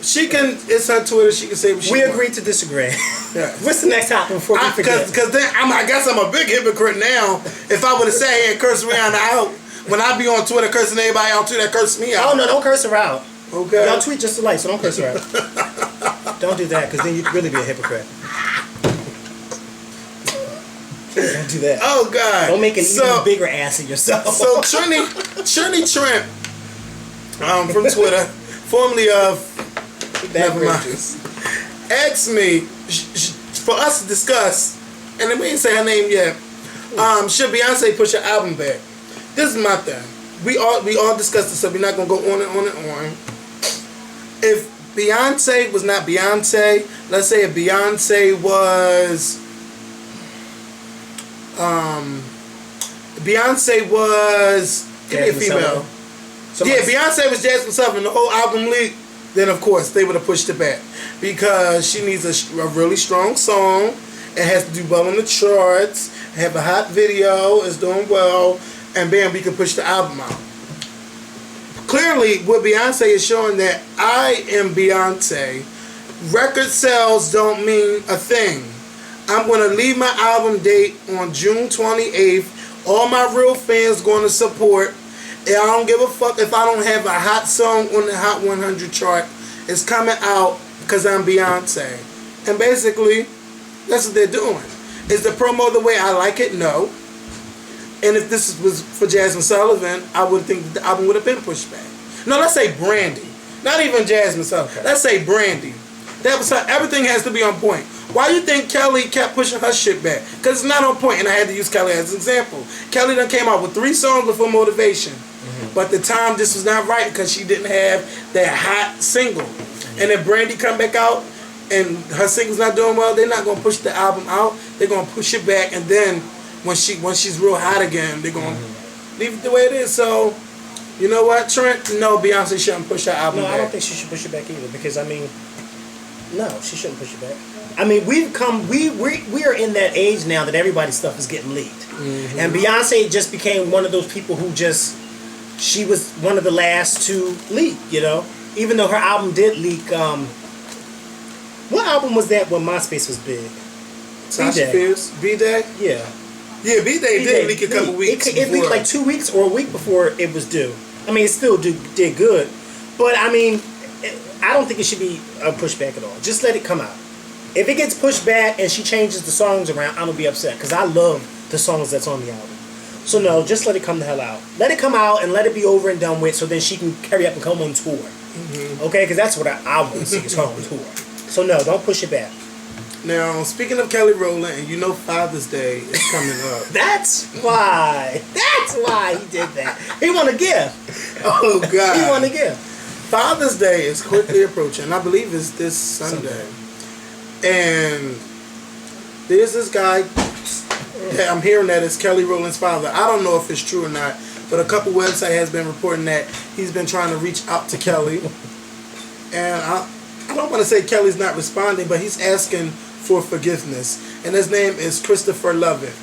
She can, it's her Twitter, she can say what she wants. We agree to disagree. Yeah. What's the next topic before we forget? Because then, I guess I'm a big hypocrite now. If I would have said, hey, and curse Rihanna out, when I be on Twitter cursing everybody on Twitter that curse me out. Oh, no, don't curse her out. Okay. Y'all tweet just alike, so don't curse her out. Don't do that, because then you could really be a hypocrite. Don't do that. Oh, God. Don't make an even bigger ass of yourself. So, Trini Trimp, from Twitter, formerly of... asked me for us to discuss, and we didn't say her name yet. Should Beyonce push her album back? This is my thing. We all discussed this, so we're not gonna go on and on and on. If Beyonce was not Beyonce, let's say if Beyonce was Beyonce was... Give me a female. Yeah, Beyonce was Jasmine Sullivan. The whole album leaked. Then, of course, they would have pushed it back. Because she needs a really strong song. It has to do well on the charts. Have a hot video. It's doing well. And bam, we can push the album out. Clearly, what Beyonce is showing that I am Beyonce. Record sales don't mean a thing. I'm going to leave my album date on June 28th. All my real fans going to support. And I don't give a fuck if I don't have a hot song on the Hot 100 chart. It's coming out because I'm Beyonce. And basically, that's what they're doing. Is the promo the way I like it? No. And if this was for Jasmine Sullivan, I would think the album would have been pushed back. No, let's say Brandy. Not even Jasmine Sullivan. Okay. Let's say Brandy. That was her, everything has to be on point. Why do you think Kelly kept pushing her shit back? Because it's not on point, and I had to use Kelly as an example. Kelly done came out with 3 songs before Motivation. But the time this was not right because she didn't have that hot single. And then Brandy come back out and her single's not doing well, they're not going to push the album out. They're going to push it back, and then when she's real hot again, they're going to leave it the way it is. So, you know what, Trent? No, Beyonce shouldn't push her album back. No, I don't think she should push it back either because, I mean, no, she shouldn't push it back. I mean, we are in that age now that everybody's stuff is getting leaked. And Beyonce just became one of those people who just, she was one of the last to leak, you know? Even though her album did leak, what album was that when MySpace was big? Sasha Fierce? B-Day? Yeah. Yeah, B-Day did leak a couple weeks It leaked like 2 weeks or a week before it was due. I mean, it still did good. But, I mean, I don't think it should be a pushback at all. Just let it come out. If it gets pushed back and she changes the songs around, I'm going to be upset. Because I love the songs that's on the album. So, no, just let it come the hell out. Let it come out and let it be over and done with so then she can carry up and come on tour. Okay? Because that's what I want to see is her on tour. So, no, don't push it back. Now, speaking of Kelly Rowland, and you know Father's Day is coming up. That's why. That's why he did that. He want to give. Oh, God. He want to give. Father's Day is quickly approaching. I believe it's this Sunday. And there's this guy, I'm hearing that it's Kelly Rowland's father. I don't know if it's true or not, but a couple websites has been reporting that he's been trying to reach out to Kelly. And I don't want to say Kelly's not responding, but he's asking for forgiveness. And his name is Christopher Lovett.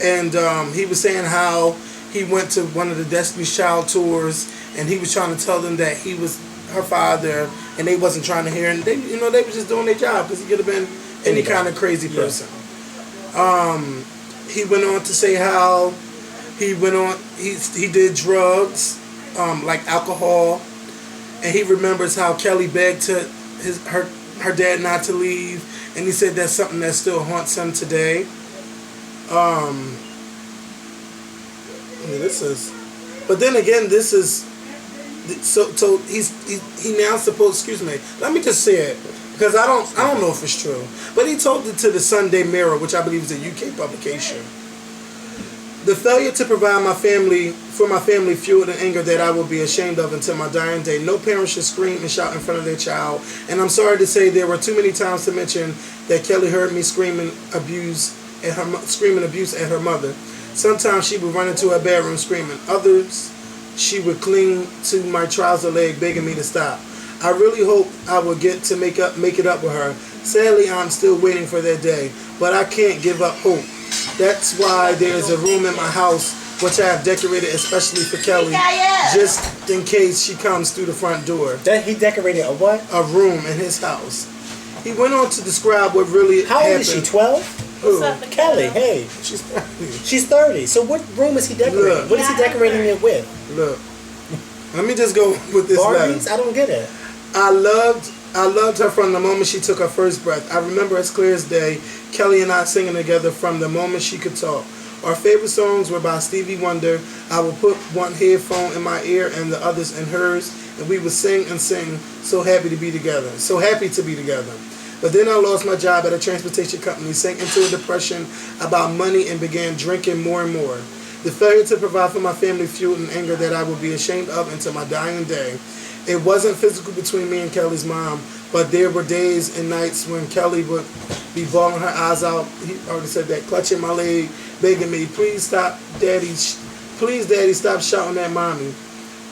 And he was saying how he went to one of the Destiny's Child tours, and he was trying to tell them that he was her father, and they wasn't trying to hear, and they, you know, they were just doing their job because he could have been any kind of crazy person. He went on to say how he did drugs, like alcohol, and he remembers how Kelly begged her dad not to leave, and he said that's something that still haunts him today. But then again, this is. So he now supposed, excuse me, let me just say it because I don't know if it's true, but he told it to the Sunday Mirror, which I believe is a UK publication. The failure to provide my family fueled an anger that I will be ashamed of until my dying day. No parent should scream and shout in front of their child, and I'm sorry to say there were too many times to mention that Kelly heard me screaming abuse at her mother. Sometimes she would run into her bedroom screaming. Others, she would cling to my trouser leg begging me to stop. I really hope I will get to make it up with her. Sadly, I'm still waiting for that day, but I can't give up hope. That's why there is a room in my house which I have decorated especially for Kelly, just in case she comes through the front door. He decorated a what? A room in his house. He went on to describe what really happened. How old is she, 12? Who? Kelly, hey. She's 30. She's 30. So what room is he decorating? Look. What is he decorating it with? Look. Let me just go with this Barbies? letter. I don't get it. I loved her from the moment she took her first breath. I remember as clear as day, Kelly and I singing together from the moment she could talk. Our favorite songs were by Stevie Wonder. I would put one headphone in my ear and the others in hers, and we would sing and sing, so happy to be together. So happy to be together. But then I lost my job at a transportation company, sank into a depression about money, and began drinking more and more. The failure to provide for my family fueled an anger that I will be ashamed of until my dying day. It wasn't physical between me and Kelly's mom, but there were days and nights when Kelly would be bawling her eyes out. He already said that, clutching my leg, begging me, please stop, Daddy. Please, Daddy, stop shouting at Mommy.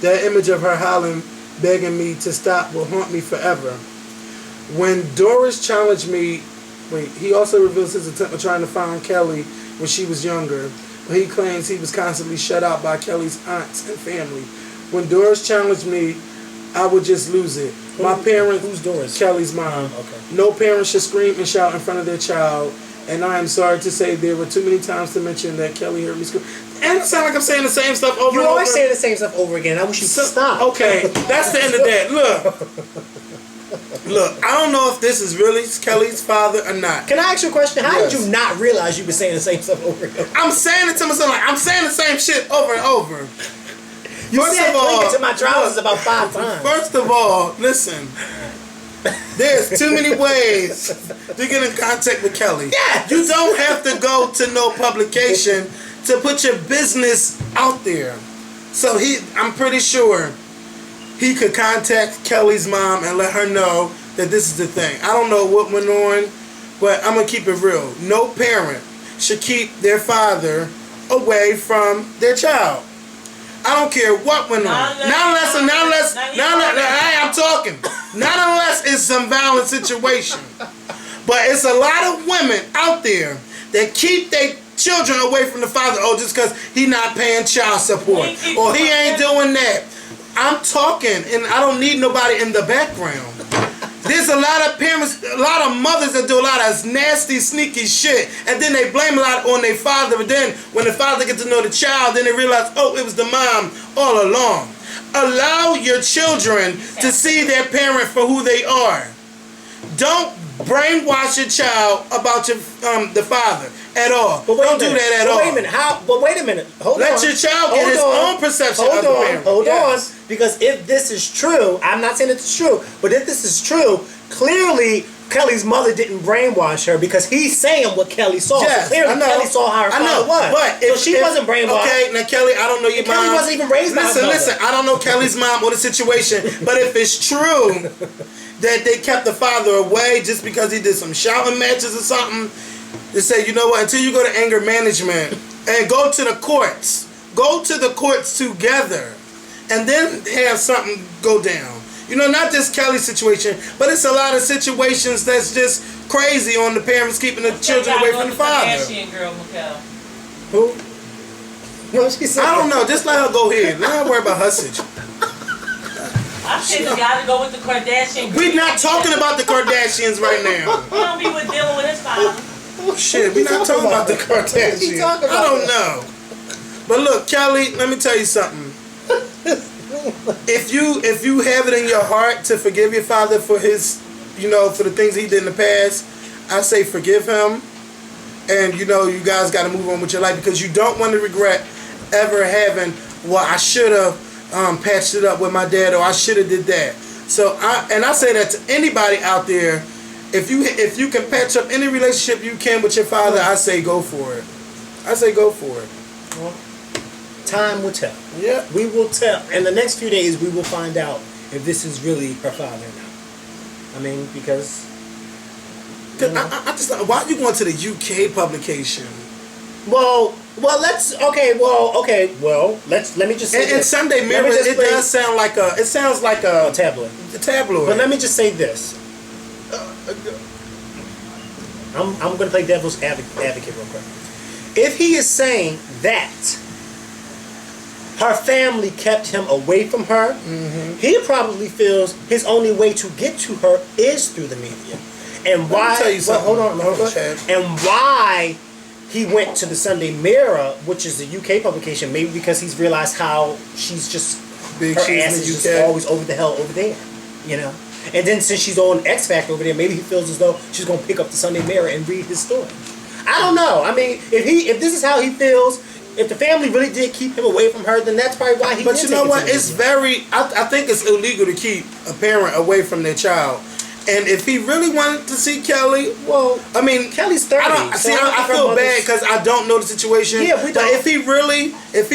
That image of her howling, begging me to stop will haunt me forever. When Doris challenged me, he also reveals his attempt of trying to find Kelly when she was younger. He claims he was constantly shut out by Kelly's aunts and family. When Doris challenged me, I would just lose it. My parents... Who's Doris? Kelly's mom. Okay. No parent should scream and shout in front of their child. And I am sorry to say there were too many times to mention that Kelly heard me scream. And it sounds like I'm saying the same stuff over and over. You always saying the same stuff over again. I wish you would stop. Okay, that's the end of that. Look, I don't know if this is really Kelly's father or not. Can I ask you a question? How did you not realize you were saying the same stuff over again? I'm saying it to myself like I'm saying the same shit over and over. You said cling to my trousers about 5 times. First of all, listen. There's too many ways to get in contact with Kelly. Yes. You don't have to go to no publication to put your business out there. So I'm pretty sure he could contact Kelly's mom and let her know that this is the thing. I don't know what went on, but I'm going to keep it real. No parent should keep their father away from their child. I don't care what went on. Not unless I'm talking. Not unless it's some violent situation. But it's a lot of women out there that keep their children away from the father. Oh, just because he not paying child support. Or he ain't doing that. I'm talking, and I don't need nobody in the background. There's a lot of parents, a lot of mothers that do a lot of nasty, sneaky shit, and then they blame a lot on their father, but then when the father gets to know the child, then they realize, oh, it was the mom all along. Allow your children to see their parent for who they are. Don't brainwash your child about your the father at all. Don't do that at all. Wait a minute. But wait a minute. Hold on. Let your child get his own perception of the parent. Hold on. Because if this is true, I'm not saying it's true, but if this is true, clearly Kelly's mother didn't brainwash her because he's saying what Kelly saw. Yes, so clearly Kelly saw how her father was. But if she wasn't brainwashed. Okay, now Kelly, I don't know your mom. Kelly wasn't even raised by her mother. Listen, I don't know Kelly's mom or the situation, but if it's true that they kept the father away just because he did some shouting matches or something, they say, you know what, until you go to anger management and go to the courts. Go to the courts together and then have something go down. You know, not just Kelly's situation, but it's a lot of situations that's just crazy on the parents keeping the children away from the father. Girl, who? What she said? I don't know. Just let her go ahead. Let her worry about her situation. I said you gotta go with the Kardashian. We're not talking about the Kardashians right now. He don't be with dealing with his father. Oh shit, we're not talking about the Kardashians. I don't know. But look, Kelly, let me tell you something. If you have it in your heart to forgive your father for his, you know, for the things he did in the past, I say forgive him. And you know, you guys got to move on with your life because you don't want to regret ever having, well, I should have patched it up with my dad, or I should have did that. So I say that to anybody out there, if you can patch up any relationship you can with your father, I say go for it. I say go for it. Well, time will tell. Yeah. We will tell. In the next few days, we will find out if this is really her father or not. I mean, because... You know. I just, why are you going to the UK publication? Well, let me just say and Sunday Mirror, it does sound like a, it sounds like a tabloid. A tabloid. But let me just say this. I'm going to play devil's advocate real quick. If he is saying that her family kept him away from her, he probably feels his only way to get to her is through the media. And why? Let me tell you something. Hold on. And why he went to the Sunday Mirror, which is the UK publication, maybe because he's realized how she's just big. Her ass is just always over the hell over there, you know. And then since she's on X Factor over there, maybe he feels as though she's gonna pick up the Sunday Mirror and read his story. I don't know. I mean, if this is how he feels, if the family really did keep him away from her, then that's probably why he. But you know what? It's very. I think it's illegal to keep a parent away from their child. And if he really wanted to see Kelly, well, I mean, Kelly's 30. I feel bad because I don't know the situation. Yeah, we don't. But if he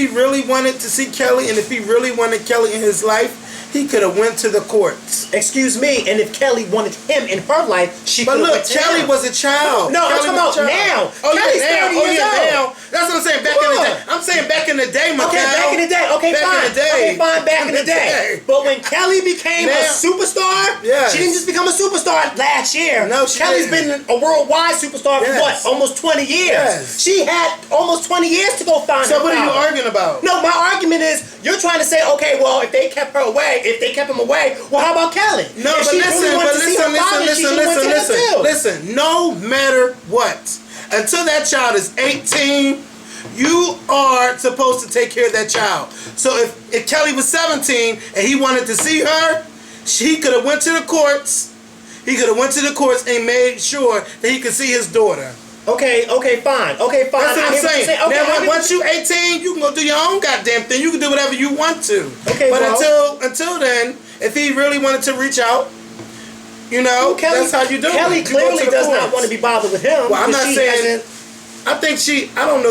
really wanted to see Kelly, and if he really wanted Kelly in his life, he could have went to the courts. Excuse me, and if Kelly wanted him in her life, she could But have look, went to Kelly him. was a child. No, Kelly I'm talking about now. Oh, Kelly's yeah, 30 now. years old. Now. That's what I'm saying. Back in the day. I'm saying back in the day, Mikhail. Okay, back in the day. Okay, back fine. In the day. Okay, fine. Back in the day. But when Kelly became a superstar, yes. she didn't just become a superstar last year. No, she Kelly's didn't. been a worldwide superstar for what? Almost 20 years. Yes. She had almost 20 years to go find her So what are you father. arguing about? No, my argument is you're trying to say, okay, well, if they kept her away, if they kept him away, well, how about Kelly? No, if but she really wanted to see her father, she should've went to him too. listen. No matter what, until that child is 18, you are supposed to take care of that child. So if Kelly was 17 and he wanted to see her, he could have went to the courts. He could have went to the courts and made sure that he could see his daughter. Okay, fine. Okay, fine. That's what I'm saying. Okay, now, once you 18, you can go do your own goddamn thing. You can do whatever you want to. Okay, but well, until then, if he really wanted to reach out, you know, that's how you do it. Kelly clearly does not want to be bothered with him. Well, I'm not saying. I think I don't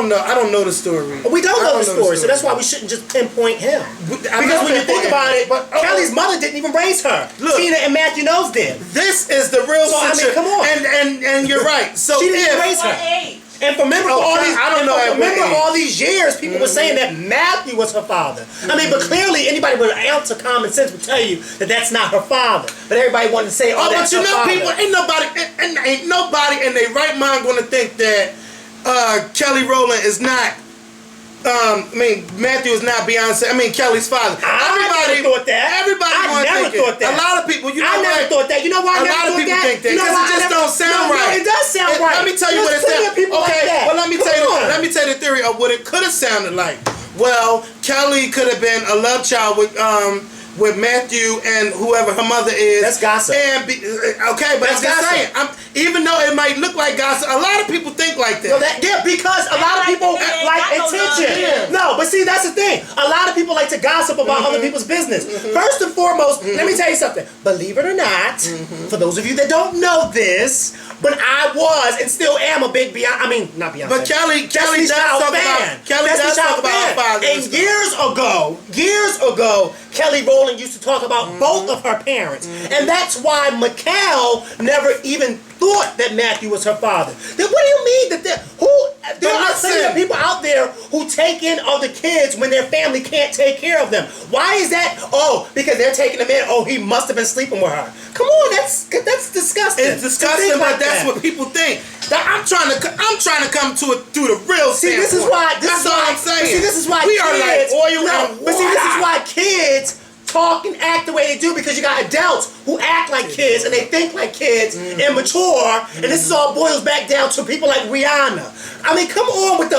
know the story. We don't know the story, so that's why we shouldn't just pinpoint him. Because when you think about it, Kelly's mother didn't even raise her. Look, Tina and Matthew knows them. This is the real situation. I mean, come on. And you're right. So she didn't raise her. And remember all these years, people were saying that Matthew was her father. I mean, but clearly anybody with an ounce of common sense would tell you that that's not her father. But everybody wanted to say, oh, that's her father. People ain't nobody in their right mind going to think that Kelly Rowland is not. Matthew is not Beyonce. Kelly's father. Everybody thought that. Everybody never thought that. A lot of people. I never thought that. You know why? A lot of people think that because it just don't sound right. No, it does sound right. Let me tell you what it sounds. Okay, well let me tell you the theory of what it could have sounded like. Well, Kelly could have been a love child with Matthew and whoever her mother is. That's gossip. But I'm just saying, even though it might look like gossip, a lot of people think like that. Well, because a lot of people like attention. No, but see, that's the thing. A lot of people like to gossip about other people's business. First and foremost, let me tell you something. Believe it or not, for those of you that don't know this, but I was and still am a big Beyonce. Not Beyonce. But Kelly does talk about her father. And years ago, Kelly Rowland used to talk about both of her parents. And that's why Mikhail never even thought that Matthew was her father. Then what do you mean that there are plenty of people out there who take in other kids when their family can't take care of them? Why is that? Oh, because they're taking them in. Oh, he must have been sleeping with her. Come on, that's disgusting. It's disgusting, but that's what people think. I'm trying to come to it through the real standpoint. See, this is why. I'm saying. See, this is why we kids, are like oil and water. But see, this is why kids talk and act the way they do, because you got adults who act like kids and they think like kids, immature, and this is all boils back down to people like Rihanna. I mean, come on with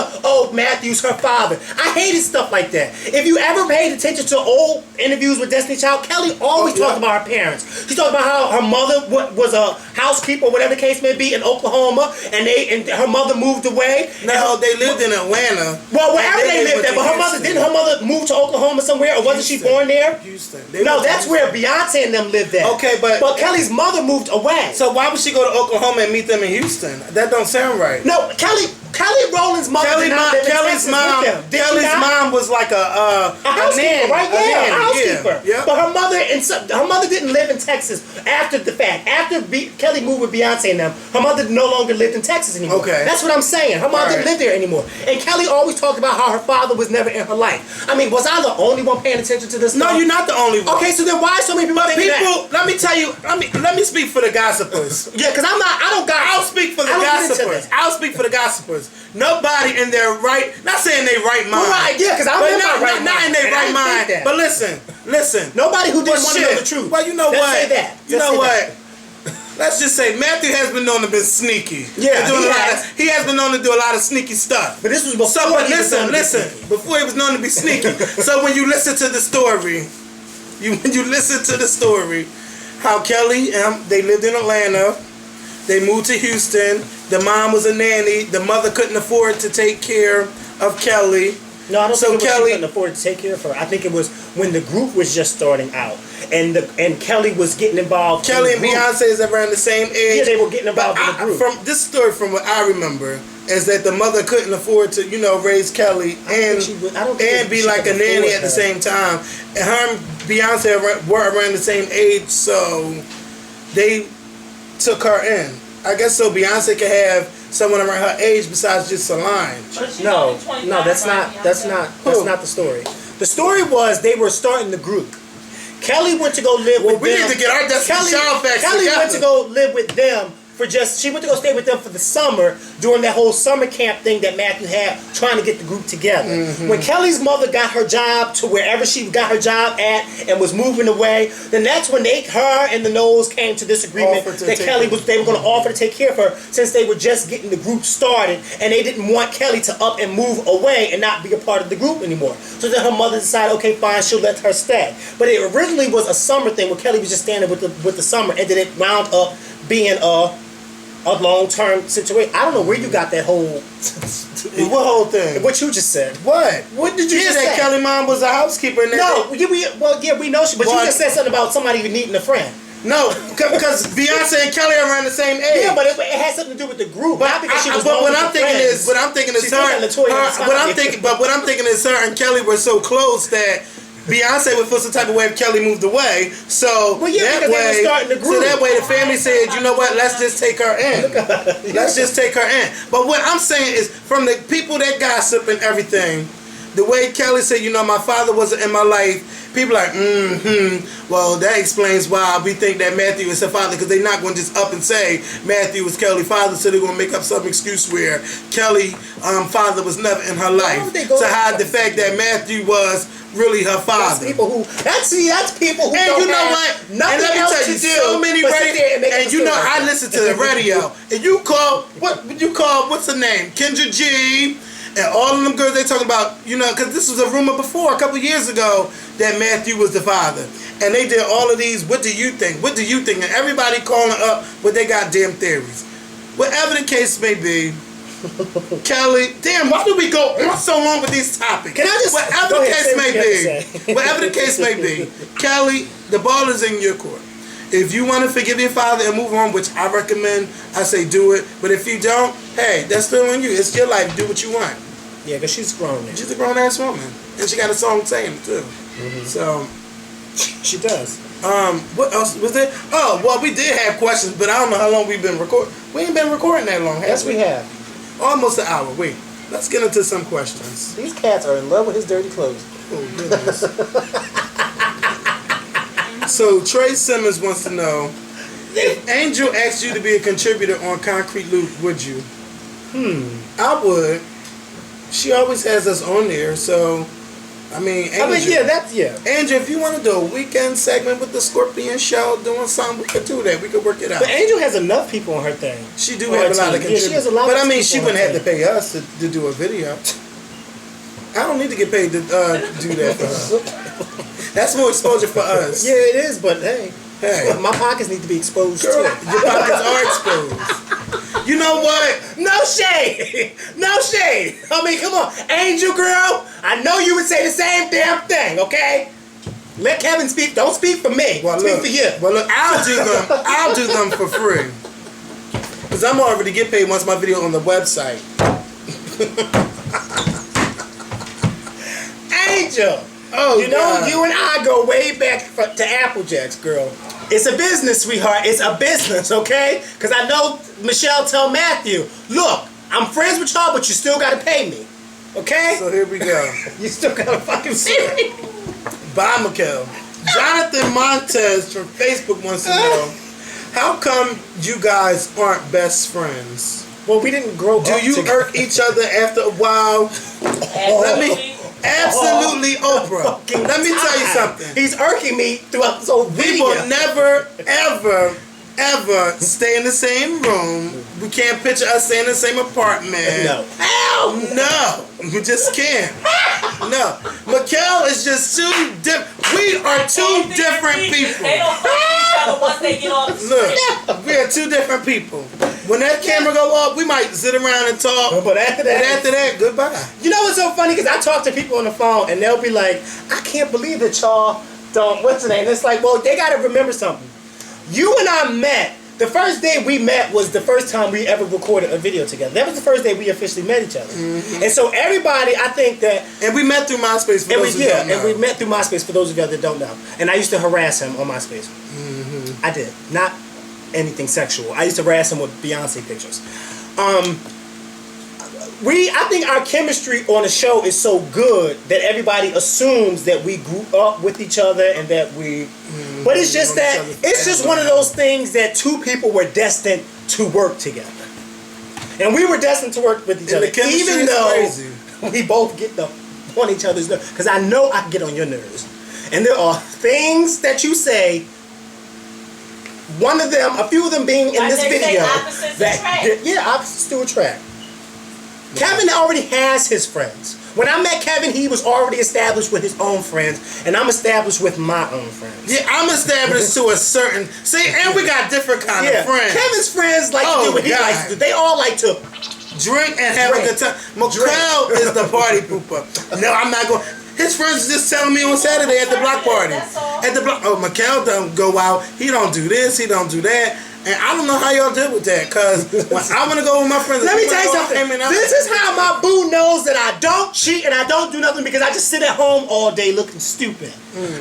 Matthew's her father. I hated stuff like that. If you ever paid attention to old interviews with Destiny Child, Kelly always talked about her parents. She talked about how her mother was a housekeeper, whatever the case may be, in Oklahoma, and her mother moved away. No, they lived in Atlanta. Well, wherever they lived at, but didn't her mother move to Oklahoma somewhere, or wasn't she born there? No, that's where Beyonce and them lived at. Okay, but Kelly's mother moved away. So why would she go to Oklahoma and meet them in Houston? That don't sound right. No, Kelly Rowland's mother did not live in Texas with them. Kelly's mom was like a housekeeper, right? Yeah, a housekeeper. Yeah. But her mother didn't live in Texas after the fact. After Kelly moved with Beyonce and them, her mother no longer lived in Texas anymore. Okay. That's what I'm saying. Her mother didn't live there anymore. And Kelly always talked about how her father was never in her life. I mean, was I the only one paying attention to this? No, you're not the only one. Okay, so then why so many people think that? Let me tell you. Let me speak for the gossipers. Yeah, because I don't gossip. I'll speak for the gossipers. I'll speak for the gossipers. Nobody in their not saying they right mind. Well, right, yeah, because I'm in my right mind. Not in their right mind. But listen. Nobody who didn't want to know the truth. Well, you know what? Say that. You know what? Let's just say Matthew has been known to be sneaky. Yeah, he has been known to do a lot of sneaky stuff. But this was before before he was known to be sneaky. So when you listen to the story, how Kelly they lived in Atlanta, they moved to Houston. The mom was a nanny. The mother couldn't afford to take care of Kelly. No, I don't think she couldn't afford to take care of her. I think it was when the group was just starting out, and Kelly was getting involved. Kelly and Beyonce is around the same age. Yeah, they were getting involved in the group. From this story, from what I remember, is that the mother couldn't afford to, raise Kelly and be like a nanny at the same time. And her and Beyonce were around the same age, so they took her in. I guess so Beyonce could have someone around her age besides just Solange. No, that's not the story. The story was they were starting the group. Kelly went to go live with them. We need to get our Destiny Child facts Kelly together. went to go live with them she went to go stay with them for the summer during that whole summer camp thing that Matthew had trying to get the group together. When Kelly's mother got her job to wherever she got her job at and was moving away, then that's when her and the Knowles came to this agreement that they were going to offer to take care of her since they were just getting the group started and they didn't want Kelly to up and move away and not be a part of the group anymore. So then her mother decided, okay, fine, she'll let her stay. But it originally was a summer thing where Kelly was just standing with the summer, and then it wound up being a long-term situation. I don't know where you got that whole... What whole thing? What you just said. What? What did you just say? That Kelly mom was a housekeeper. And we know she, but you just said something about somebody needing a friend. No, because Beyonce and Kelly are around the same age. Yeah, but it had something to do with the group. But what I'm thinking is her and Kelly were so close that Beyonce would feel some type of way if Kelly moved away. So that way the family said, you know what, let's just take her in. Let's just take her in. But what I'm saying is, from the people that gossip and everything, the way Kelly said, my father wasn't in my life, people are like, well, that explains why we think that Matthew is her father, because they're not going to just up and say Matthew was Kelly's father, so they're going to make up some excuse where Kelly's father was never in her life to hide the fact that Radio. Was really her father. That's people who and don't you know have what? Nothing and let me else tell you, to do so many radio, and I listen to the radio, and you call what's her name, Kendra G, and all of them girls they talking about, because this was a rumor before a couple years ago that Matthew was the father, and they did all of these. What do you think? What do you think? And everybody calling up with their goddamn theories. Whatever the case may be. Kelly, damn, why do we go on so long with these topics? Can I just whatever the case may be, Kelly, the ball is in your court. If you want to forgive your father and move on, which I recommend, I say do it. But if you don't, hey, that's still on you. It's your life. Do what you want. Yeah, because she's grown. She's a grown ass woman, and she got a song saying it too. So she does. What else was there? Oh, well, we did have questions, but I don't know how long we've been recording. We ain't been recording that long, have we? Yes, we have. Almost an hour. Wait, let's get into some questions. These cats are in love with his dirty clothes. Oh, goodness. So, Trey Simmons wants to know, if Angel asked you to be a contributor on Concrete Loop, would you? I would. She always has us on there, so... Angel, Angel, if you want to do a weekend segment with the Skorpion show, doing something, we could do that. We could work it out. But Angel has enough people on her thing. She do have a lot of contributors. She has a lot but she wouldn't have to pay us to do a video. I don't need to get paid to do that for her. That's more exposure for us. Yeah, it is, but hey. My pockets need to be exposed too. Your pockets are exposed. You know what? No shade. No shade. Come on. Angel girl, I know you would say the same damn thing, okay? Let Kevin speak. Don't speak for me. Speak for you. Well, look, I'll do them for free. Because I'm already get paid once my video on the website. Angel. Oh, you know, you and I go way back to Applejacks, girl. It's a business, sweetheart. It's a business, okay? Because I know Michelle tell Matthew, look, I'm friends with y'all, but you still got to pay me, okay? So here we go. You still got to fucking pay me. Bye, Mikkel. Jonathan Montez from Facebook wants to know, how come you guys aren't best friends? Well, we didn't grow up together. Do you irk each other after a while? Absolutely, Oprah. Let me tell you something. He's irking me throughout this whole video. We will never, ever, ever stay in the same room. We can't picture us staying in the same apartment. No. Hell no. We just can't. No. Mikkel is just too different. We are two different people. They don't fuck each other once they get on the Look, we are two different people. When that camera go off, we might sit around and talk. But after that, goodbye. You know what's so funny? Because I talk to people on the phone and they'll be like, I can't believe that y'all don't, what's the name? It's like, well, they got to remember something. You and I met The first day we met was the first time we ever recorded a video together. That was the first day we officially met each other. And so everybody, I think that... And we met through MySpace for those who don't know. And we met through MySpace for those of y'all that don't know. And I used to harass him on MySpace. I did. Not anything sexual. I used to harass him with Beyonce pictures. I think our chemistry on the show is so good that everybody assumes that we grew up with each other and that we... But it's just that, it's just one of those things that two people were destined to work together. And we were destined to work with each other. Even though we both get on each other's nerves. Because I know I get on your nerves. And there are things that you say, one of them, a few of them being in this video. Opposites to attract. Kevin already has his friends. When I met Kevin, he was already established with his own friends, and I'm established with my own friends. Yeah, I'm established to a certain... See, and we got different kind of friends. Kevin's friends like to do what he likes to do. They all like to drink and have a good time. McCrell is the party pooper. No, I'm not going... His friends just telling me on Saturday at the block party. At the block... Oh, McCall don't go out. He don't do this. He don't do that. And I don't know how y'all deal with that, because when I want to go with my friends... Let me tell you something. This is how my boo knows that I don't cheat and I don't do nothing, because I just sit at home all day looking stupid.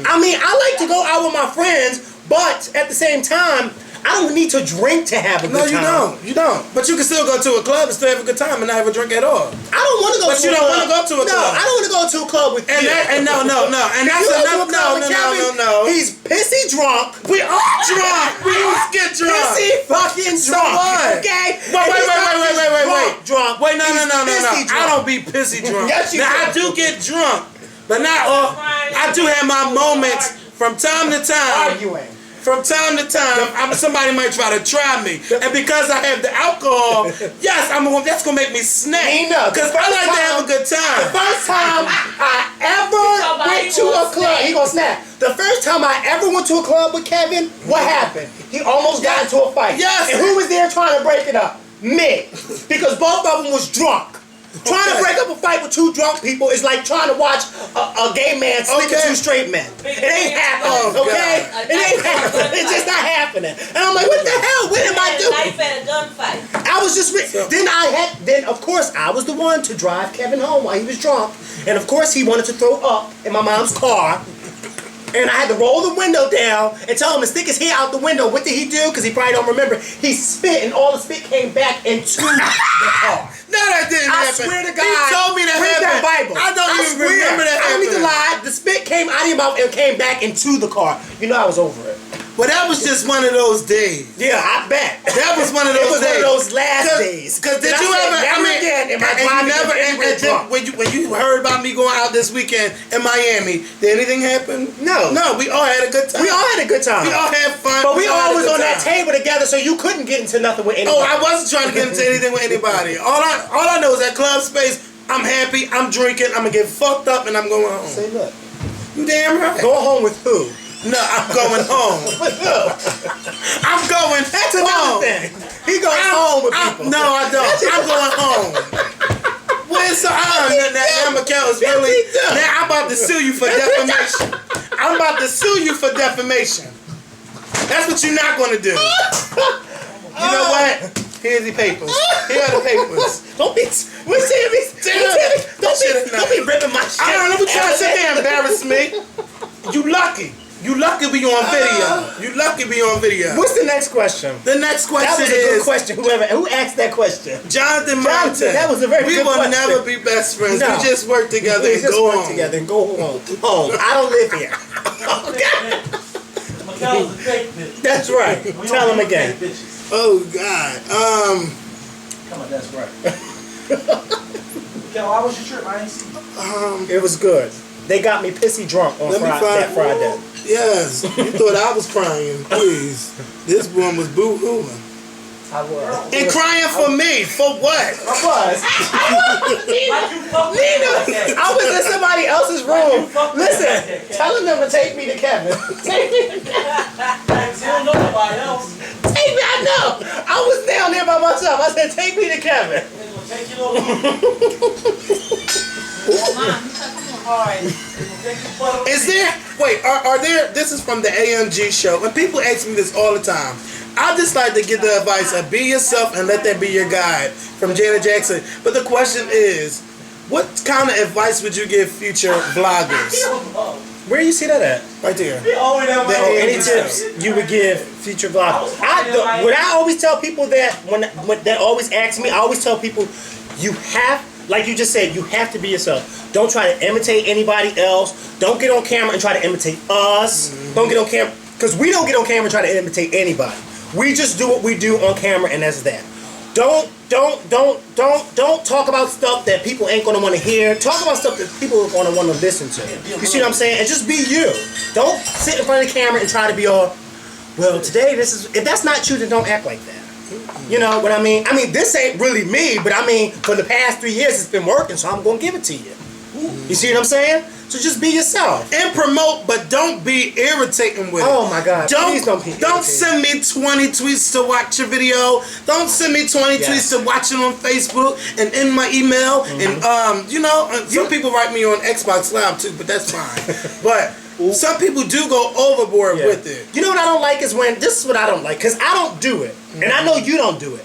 I mean, I like to go out with my friends, but at the same time, I don't need to drink to have a good time. No, you don't. But you can still go to a club and still have a good time and not have a drink at all. I don't want to go to a club. But you don't want to go to a club. No, I don't want to go to a club with you. And no. And that's enough. No. He's pissy drunk. We are drunk. We used to get drunk. Pissy fucking drunk. So what? Okay? Wait. Drunk. Wait, no. I don't be pissy drunk. Yes, you now, I do get drunk, but not all. I do have my moments from time to time. Arguing. From time to time, somebody might try to try me, and because I have the alcohol, yes, that's gonna make me snap. Because I like to have a good time. The first time I ever went to a club, he gonna snap. The first time I ever went to a club with Kevin, what happened? He almost got into a fight. Yes. And who was there trying to break it up? Me, because both of them was drunk. Trying to break up a fight with two drunk people is like trying to watch a gay man sleep with two straight men. It ain't happening, okay? It ain't happening. It's just not happening. And I'm like, what the hell? What am I doing? Knife at a gunfight. I was just... Then of course, I was the one to drive Kevin home while he was drunk. And of course, he wanted to throw up in my mom's car. And I had to roll the window down and tell him to stick his head out the window. What did he do? Because he probably don't remember. He spit, and all the spit came back into the car. No, that didn't happen. I swear to God. He told me that happened. Read that Bible. I don't even remember that I don't need to happening. lie. The spit came out of your mouth and came back into the car. You know I was over it. Well, that was just one of those days. Yeah, I bet. That was one of those days. It was one of those last days. Because did you ever... When you heard about me going out this weekend in Miami, did anything happen? No. No, we all had a good time. We all had a good time. We all had fun. But we all was on that table together, so you couldn't get into nothing with anybody. Oh, I wasn't trying to get into anything with anybody. All I know is that club space, I'm happy, I'm drinking, I'm going to get fucked up, and I'm going home. Say look. You damn right. Go home with who? No, I'm going home. With who? I'm going That's home. another thing. He goes home with people. No, I don't. I'm going home. Where's the now McCall is really... Now I'm about to sue you for defamation. I'm about to sue you for defamation. That's what you're not going to do. You know what? Here's the papers. Here are the papers. Don't be ripping my shit. I don't know. We trying to sit there and embarrass me. You lucky. You lucky we on video. You lucky we on video. What's the next question? The next question That was a good question. Who asked that question? Jonathan Martin. That was a very good question. We will never be best friends. No. We just work together We and just go work home. together and go home. I don't live here. McCall's a fake bitch. That's right. Tell him again. Oh God. Come on, that's right. McCall, how was your trip? I ain't seen you. It was good. They got me pissy drunk on that Friday. Yes. You thought I was crying. Please. This one was boo-hooing. I was. And crying for me. For what? I was. I was in somebody else's room. Listen, telling them to take me to Kevin. Take me to Kevin. You don't know nobody else. Take me, I know. I was down there by myself. I said, take me to Kevin. They're gonna take you over. Is there, wait, are there, this is from the AMG show, and people ask me this all the time. I just like to give the advice of be yourself and let that be your guide from Janet Jackson. But the question is, what kind of advice would you give future vloggers? Where you see that at? Right there. Any tips you would give future vloggers? What I always tell people that when that always ask me, I always tell people, you have, like you just said, you have to be yourself. Don't try to imitate anybody else. Don't get on camera and try to imitate us. Don't get on camera, because we don't get on camera and try to imitate anybody. We just do what we do on camera, and that's that. Don't talk about stuff that people ain't gonna want to hear. Talk about stuff that people are gonna want to listen to. You see what I'm saying? And just be you. Don't sit in front of the camera and try to be all, well, today this is. If that's not you, then don't act like that. You know what I mean? I mean, this ain't really me, but I mean, for the past 3 years, it's been working, so I'm gonna give it to you. You see what I'm saying? So just be yourself and promote, but don't be irritating with it. Oh my God! Please don't be Don't send me 20 tweets to watch your video. Don't send me 20 tweets to watch it on Facebook and in my email. And you know, some people write me on Xbox Live too, but that's fine. But some people do go overboard with it. You know what I don't like is when this is what I don't like, because I don't do it, and I know you don't do it.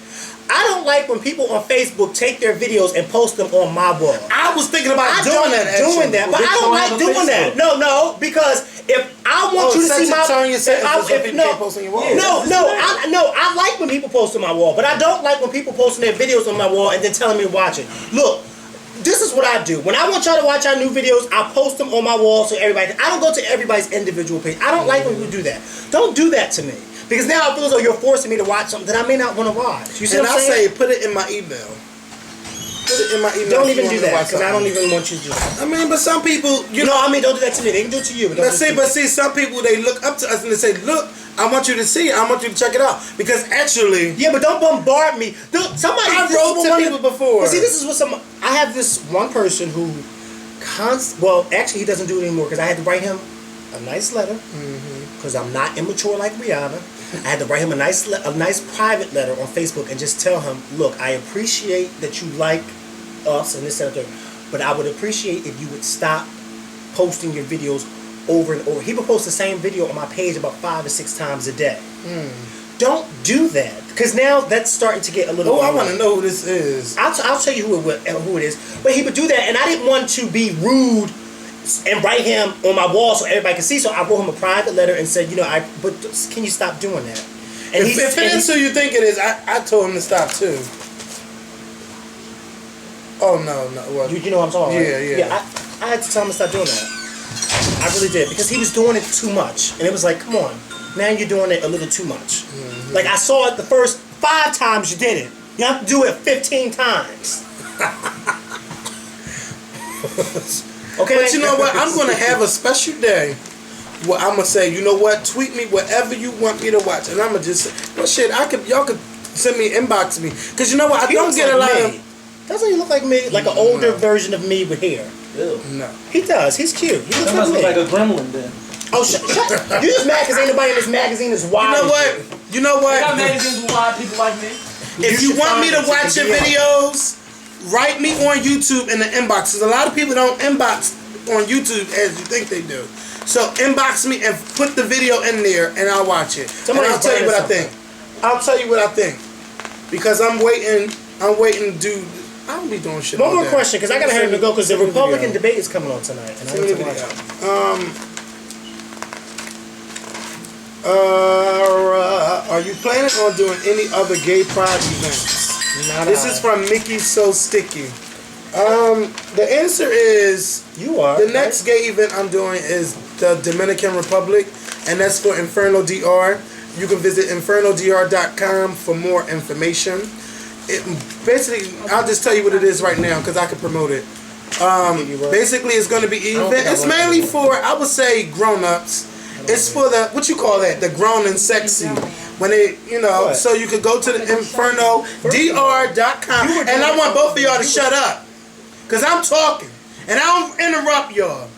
I don't like when people on Facebook take their videos and post them on my wall. I was thinking about doing that, but I don't like doing that. No, because if I want you to see my, I like when people post on my wall, but I don't like when people posting their videos on my wall and then telling me to watch it. Look, this is what I do. When I want y'all to watch our new videos, I post them on my wall so everybody. I don't go to everybody's individual page. I don't like when people do that. Don't do that to me. Because now it feels like you're forcing me to watch something that I may not want to watch. You see what I'm saying? I say, put it in my email. Put it in my email. Don't even do that, because I don't even want you to do that. I mean, but some people, you know. I mean, don't do that to me. They can do it to you. But see, some people, they look up to us and they say, look, I want you to see it. I want you to check it out. Because actually. Yeah, but don't bombard me. Somebody I wrote to people before. But see, this is what I have this one person who, well, actually, he doesn't do it anymore because I had to write him a nice letter. Because I'm not immature like Rihanna. I had to write him a nice private letter on Facebook and just tell him, look, I appreciate that you like us and this and that, but I would appreciate if you would stop posting your videos over and over. He would post the same video on my page about 5 or 6 times a day. Don't do that, because now that's starting to get a little. I want to know who this is. I'll tell you who it is. But he would do that, and I didn't want to be rude and write him on my wall so everybody can see. So I wrote him a private letter and said, but can you stop doing that? And if it is who you think it is, I told him to stop too. Oh no. Well, you know what I'm talking about? Yeah. I had to tell him to stop doing that. I really did, because he was doing it too much, and it was like, come on, now you're doing it a little too much. Like I saw it the first 5 times you did it. You have to do it 15 times. Okay. But you know what? I'm gonna have a special day where I'm gonna say, you know what? Tweet me whatever you want me to watch, and I'm gonna just say, well, shit. Y'all could send me, inbox me, because you know what? I don't get a lot of. Doesn't he look like me? Like an older version of me with hair? Ew. No. He does. He's cute. He looks that must look like a gremlin then. Oh, shut You just mad because ain't nobody in this magazine is wild. You know what? You got magazines with wild people like me. If you want me to watch your videos, write me on YouTube in the inbox. Because a lot of people don't inbox on YouTube as you think they do. So inbox me and put the video in there, and I'll watch it. And I'll tell you what I think. I'll tell you what I think. Because I'm waiting to do. I don't be doing shit. One more question, because I gotta have to go, because the Republican debate is coming on tonight, and I need to watch it. Are you planning on doing any other gay pride events? This is from Mickey So Sticky. The answer is you are. The next gay event I'm doing is the Dominican Republic, and that's for Inferno DR. You can visit infernodr.com for more information. Basically, I'll just tell you what it is right now because I can promote it. Basically, it's going to be event. It's mainly for, I would say, grown-ups. It's for the, what you call that? The grown and sexy. When they, so you could go to the infernodr.com. And I want both of y'all to shut up. Because I'm talking. And I don't interrupt y'all.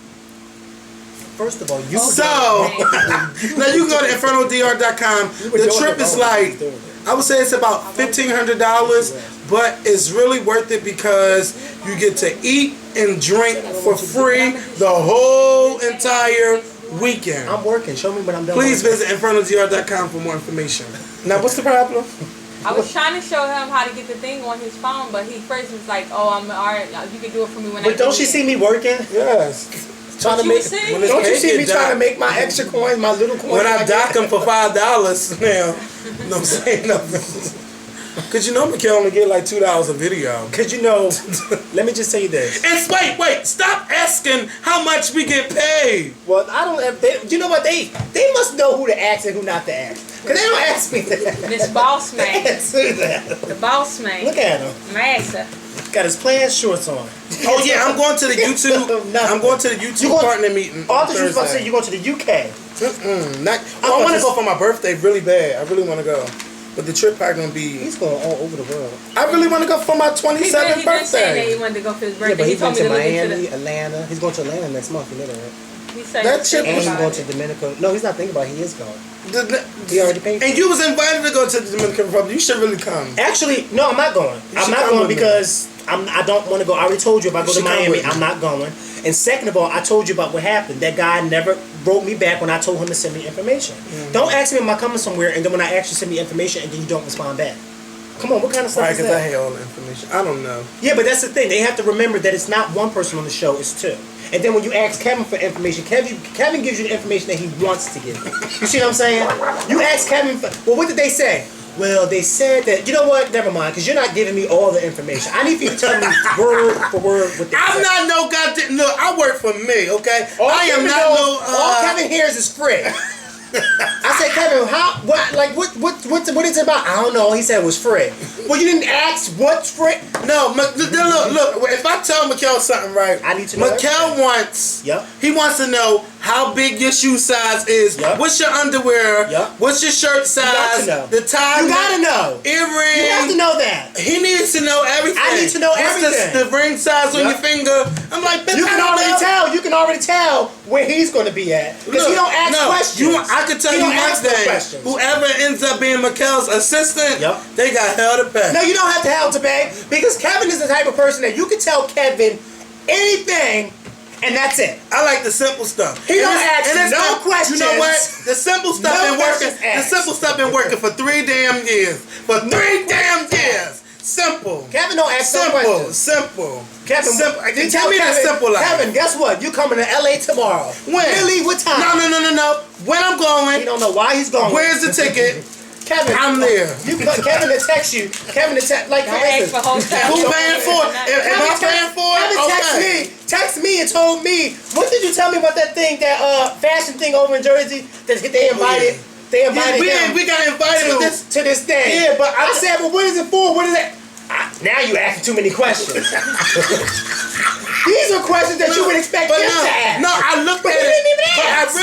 First of all, now you can go to infernodr.com. The trip is like, I would say it's about $1,500, but it's really worth it because you get to eat and drink for free the whole entire weekend. I'm working. Show me when I'm done. Please visit infernodr.com for more information. Now, what's the problem? I was trying to show him how to get the thing on his phone, but he first was like, "Oh, I'm alright. You can do it for me when I." But don't you see me working? Yes. Trying to make. Don't you see me trying to make my extra coins, my little coins? When I dock them for $5 now, no saying nothing. Cause you know Mikhail only get like $2 a video. Cause you know, let me just tell you this. And wait, stop asking how much we get paid. Well, I don't. You know what? They must know who to ask and who not to ask. Cause they don't ask me that. This boss man. The boss man. Look at him. Massa. Got his plaid shorts on. Oh yeah, I'm going to the YouTube. I'm going to the YouTube partner meeting. Oh, I thought you was about to say you're going to the UK. I want to go for my birthday really bad. I really want to go. But the trip probably gonna be. He's going all over the world. I really want to go for my 27th He been saying that birthday. he wanted to go for his birthday. Yeah, but he he's told going me to to look into Miami, Atlanta. He's going to Atlanta next month. You know that, right? He said That shit And was- he's going to Dominican. No, he's not thinking about it. He is going. He already paid for And it. you was invited to go to the Dominican Republic. You should really come. Actually, no, I'm not going. I'm should not come going with me. because I don't want to go. I already told you if I go to should come Miami, with me. I'm not going. And second of all, I told you about what happened. That guy never wrote me back when I told him to send me information. Don't ask me am I coming somewhere and then when I actually send me information and then you don't respond back. Come on, what kind of stuff Right, is because I that? had all the information. I don't know. Yeah, but that's the thing. They have to remember that it's not one person on the show, it's two. And then when you ask Kevin for information, Kevin gives you the information that he wants to give you. You see what I'm saying? You ask Kevin for, well, what did they say? Well, they said that, you know what? Never mind, because you're not giving me all the information. I need for you to tell me word for word what they I'm said. not no goddamn. Look, I work for me, okay? All I am Kevin not knows- no. all Kevin hears is Fred. I said, Kevin, what is it about? I don't know. He said it was Fred. Well, you didn't ask what's Fred? No, look. If I tell Mikhail something right, I need to know Mikhail wants. Yep. He wants to know how big your shoe size is. Yep. What's your underwear? Yep. What's your shirt size? got to know. The tie. You gotta know. Earring. You have to know that. He needs to know everything. I need to know What's everything. The ring size on Yep. your finger. I'm like, bitch, You I can don't already know. tell. You can already tell where he's going to be at because he don't ask questions. I could tell He you don't one ask no thing. questions. Whoever ends up being Mikhail's assistant, Yep. they got hell to pay. No, you don't have to help to pay because Kevin is the type of person that you can tell Kevin anything, and that's it. I like the simple stuff. He don't ask no questions. You know what? The simple stuff No been working. questions The asked. simple stuff been working for 3 damn years. For 3 damn years. Simple. Kevin don't ask no Simple. questions. Simple. Kevin, Simple. you Tell me that simple life. Kevin, guess what? You coming to LA tomorrow. When? Really? What time? No. When I'm He going, don't know why he's going. where's the ticket? Kevin? I'm there. Kevin to text you. Kevin to text like for Don't ask instance. for hotel. Who paying for it? Am I paying for it? Kevin text me and told me, what did you tell me about that thing, that fashion thing over in Jersey that they invited? They invited him we got invited to this thing. Yeah, but I said, well, what is it for? What is it? Now you asking too many questions. These are questions that you would expect him to ask. No, I looked at he it, didn't even but ask.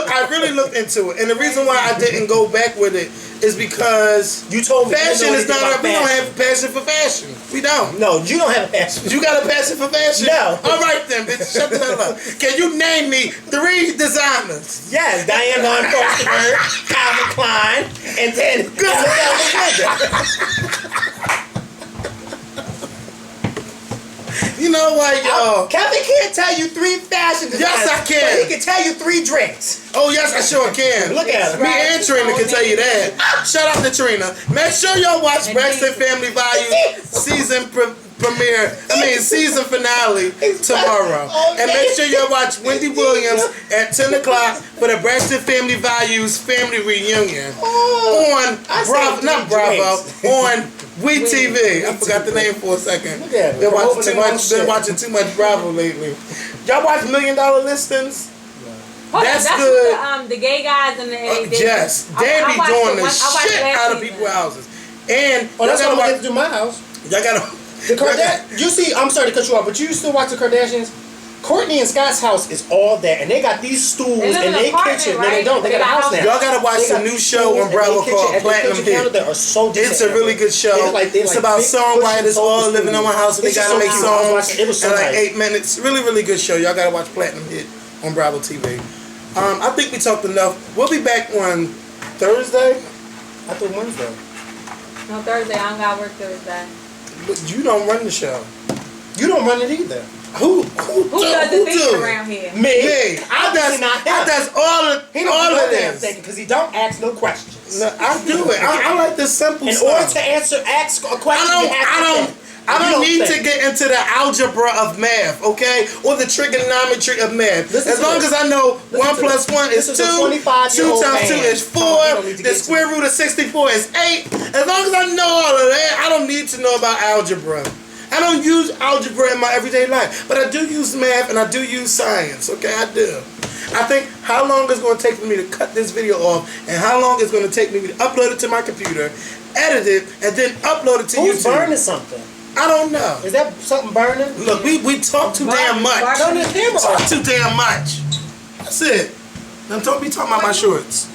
I really looked into it, and the reason why I didn't go back with it is because You told me fashion you is didn't know not. anything We don't about have a passion for fashion. We don't. No, you don't have a passion. You got a passion for fashion? No. All right then, bitch. Shut the hell up. Can you name me 3 designers? Yes, Diane Von Furstenberg, Calvin Klein, and then You know what, y'all? Kevin can't tell you 3 fashion designers. Yes, I can. But he can tell you 3 drinks. Oh, yes, I sure can. Look at him. Me and Trina can tell you that. Shout out to Trina. Make sure y'all watch Braxton Family Values season finale tomorrow. And make sure y'all watch Wendy Williams at 10 o'clock for the Braxton Family Values family reunion on Bravo, on WeTV. I forgot the name for a second. Look at it. Been watching too much Bravo lately. Y'all watch $1 Million Listings? That's good. What the gay guys and the Yes, they be doing the shit out of people's houses. And Oh, that's y'all what I'm gotta going to do my house. watch. Y'all gotta. The Kardashians, you see, I'm sorry to cut you off, but you still watch the Kardashians? Courtney and Scott's house is all that, and they got these stools They live in in an their apartment, kitchen. No, right? they don't. They got a house now. Y'all gotta watch They the got new these show stools on in Bravo their kitchen, called and their Platinum kitchen counter Hit. that are so It's a really good show. It's about big songwriters all focused living in one house and they It's just gotta so make cute. I was songs watching- it was so in like nice. 8 minutes. Really, really good show. Y'all gotta watch Platinum Hit on Bravo TV. I think we talked enough. We'll be back on Thursday. I thought Wednesday. No, Thursday. I don't got work Thursday. But you don't run the show. You don't run it either. Who does the thinking around here? Me. I does all of this. Because he don't ask no questions. No, I do it. I like the simple In stuff. order to ask a question, I don't need to get into the algebra of math, okay? Or the trigonometry of math. As long as I know 1 plus 1 is 2, 2 times 2 is 4, the square root of 64 is 8. As long as I know all of that, I don't need to know about algebra. I don't use algebra in my everyday life, but I do use math and I do use science, okay? I do. I think how long it's going to take for me to cut this video off and how long it's going to take me to upload it to my computer, edit it, and then upload it to YouTube. Who's burning something? I don't know. Is that something burning? Look, we talk too damn much. Talk too damn much. That's it. Now don't be talking about my shorts.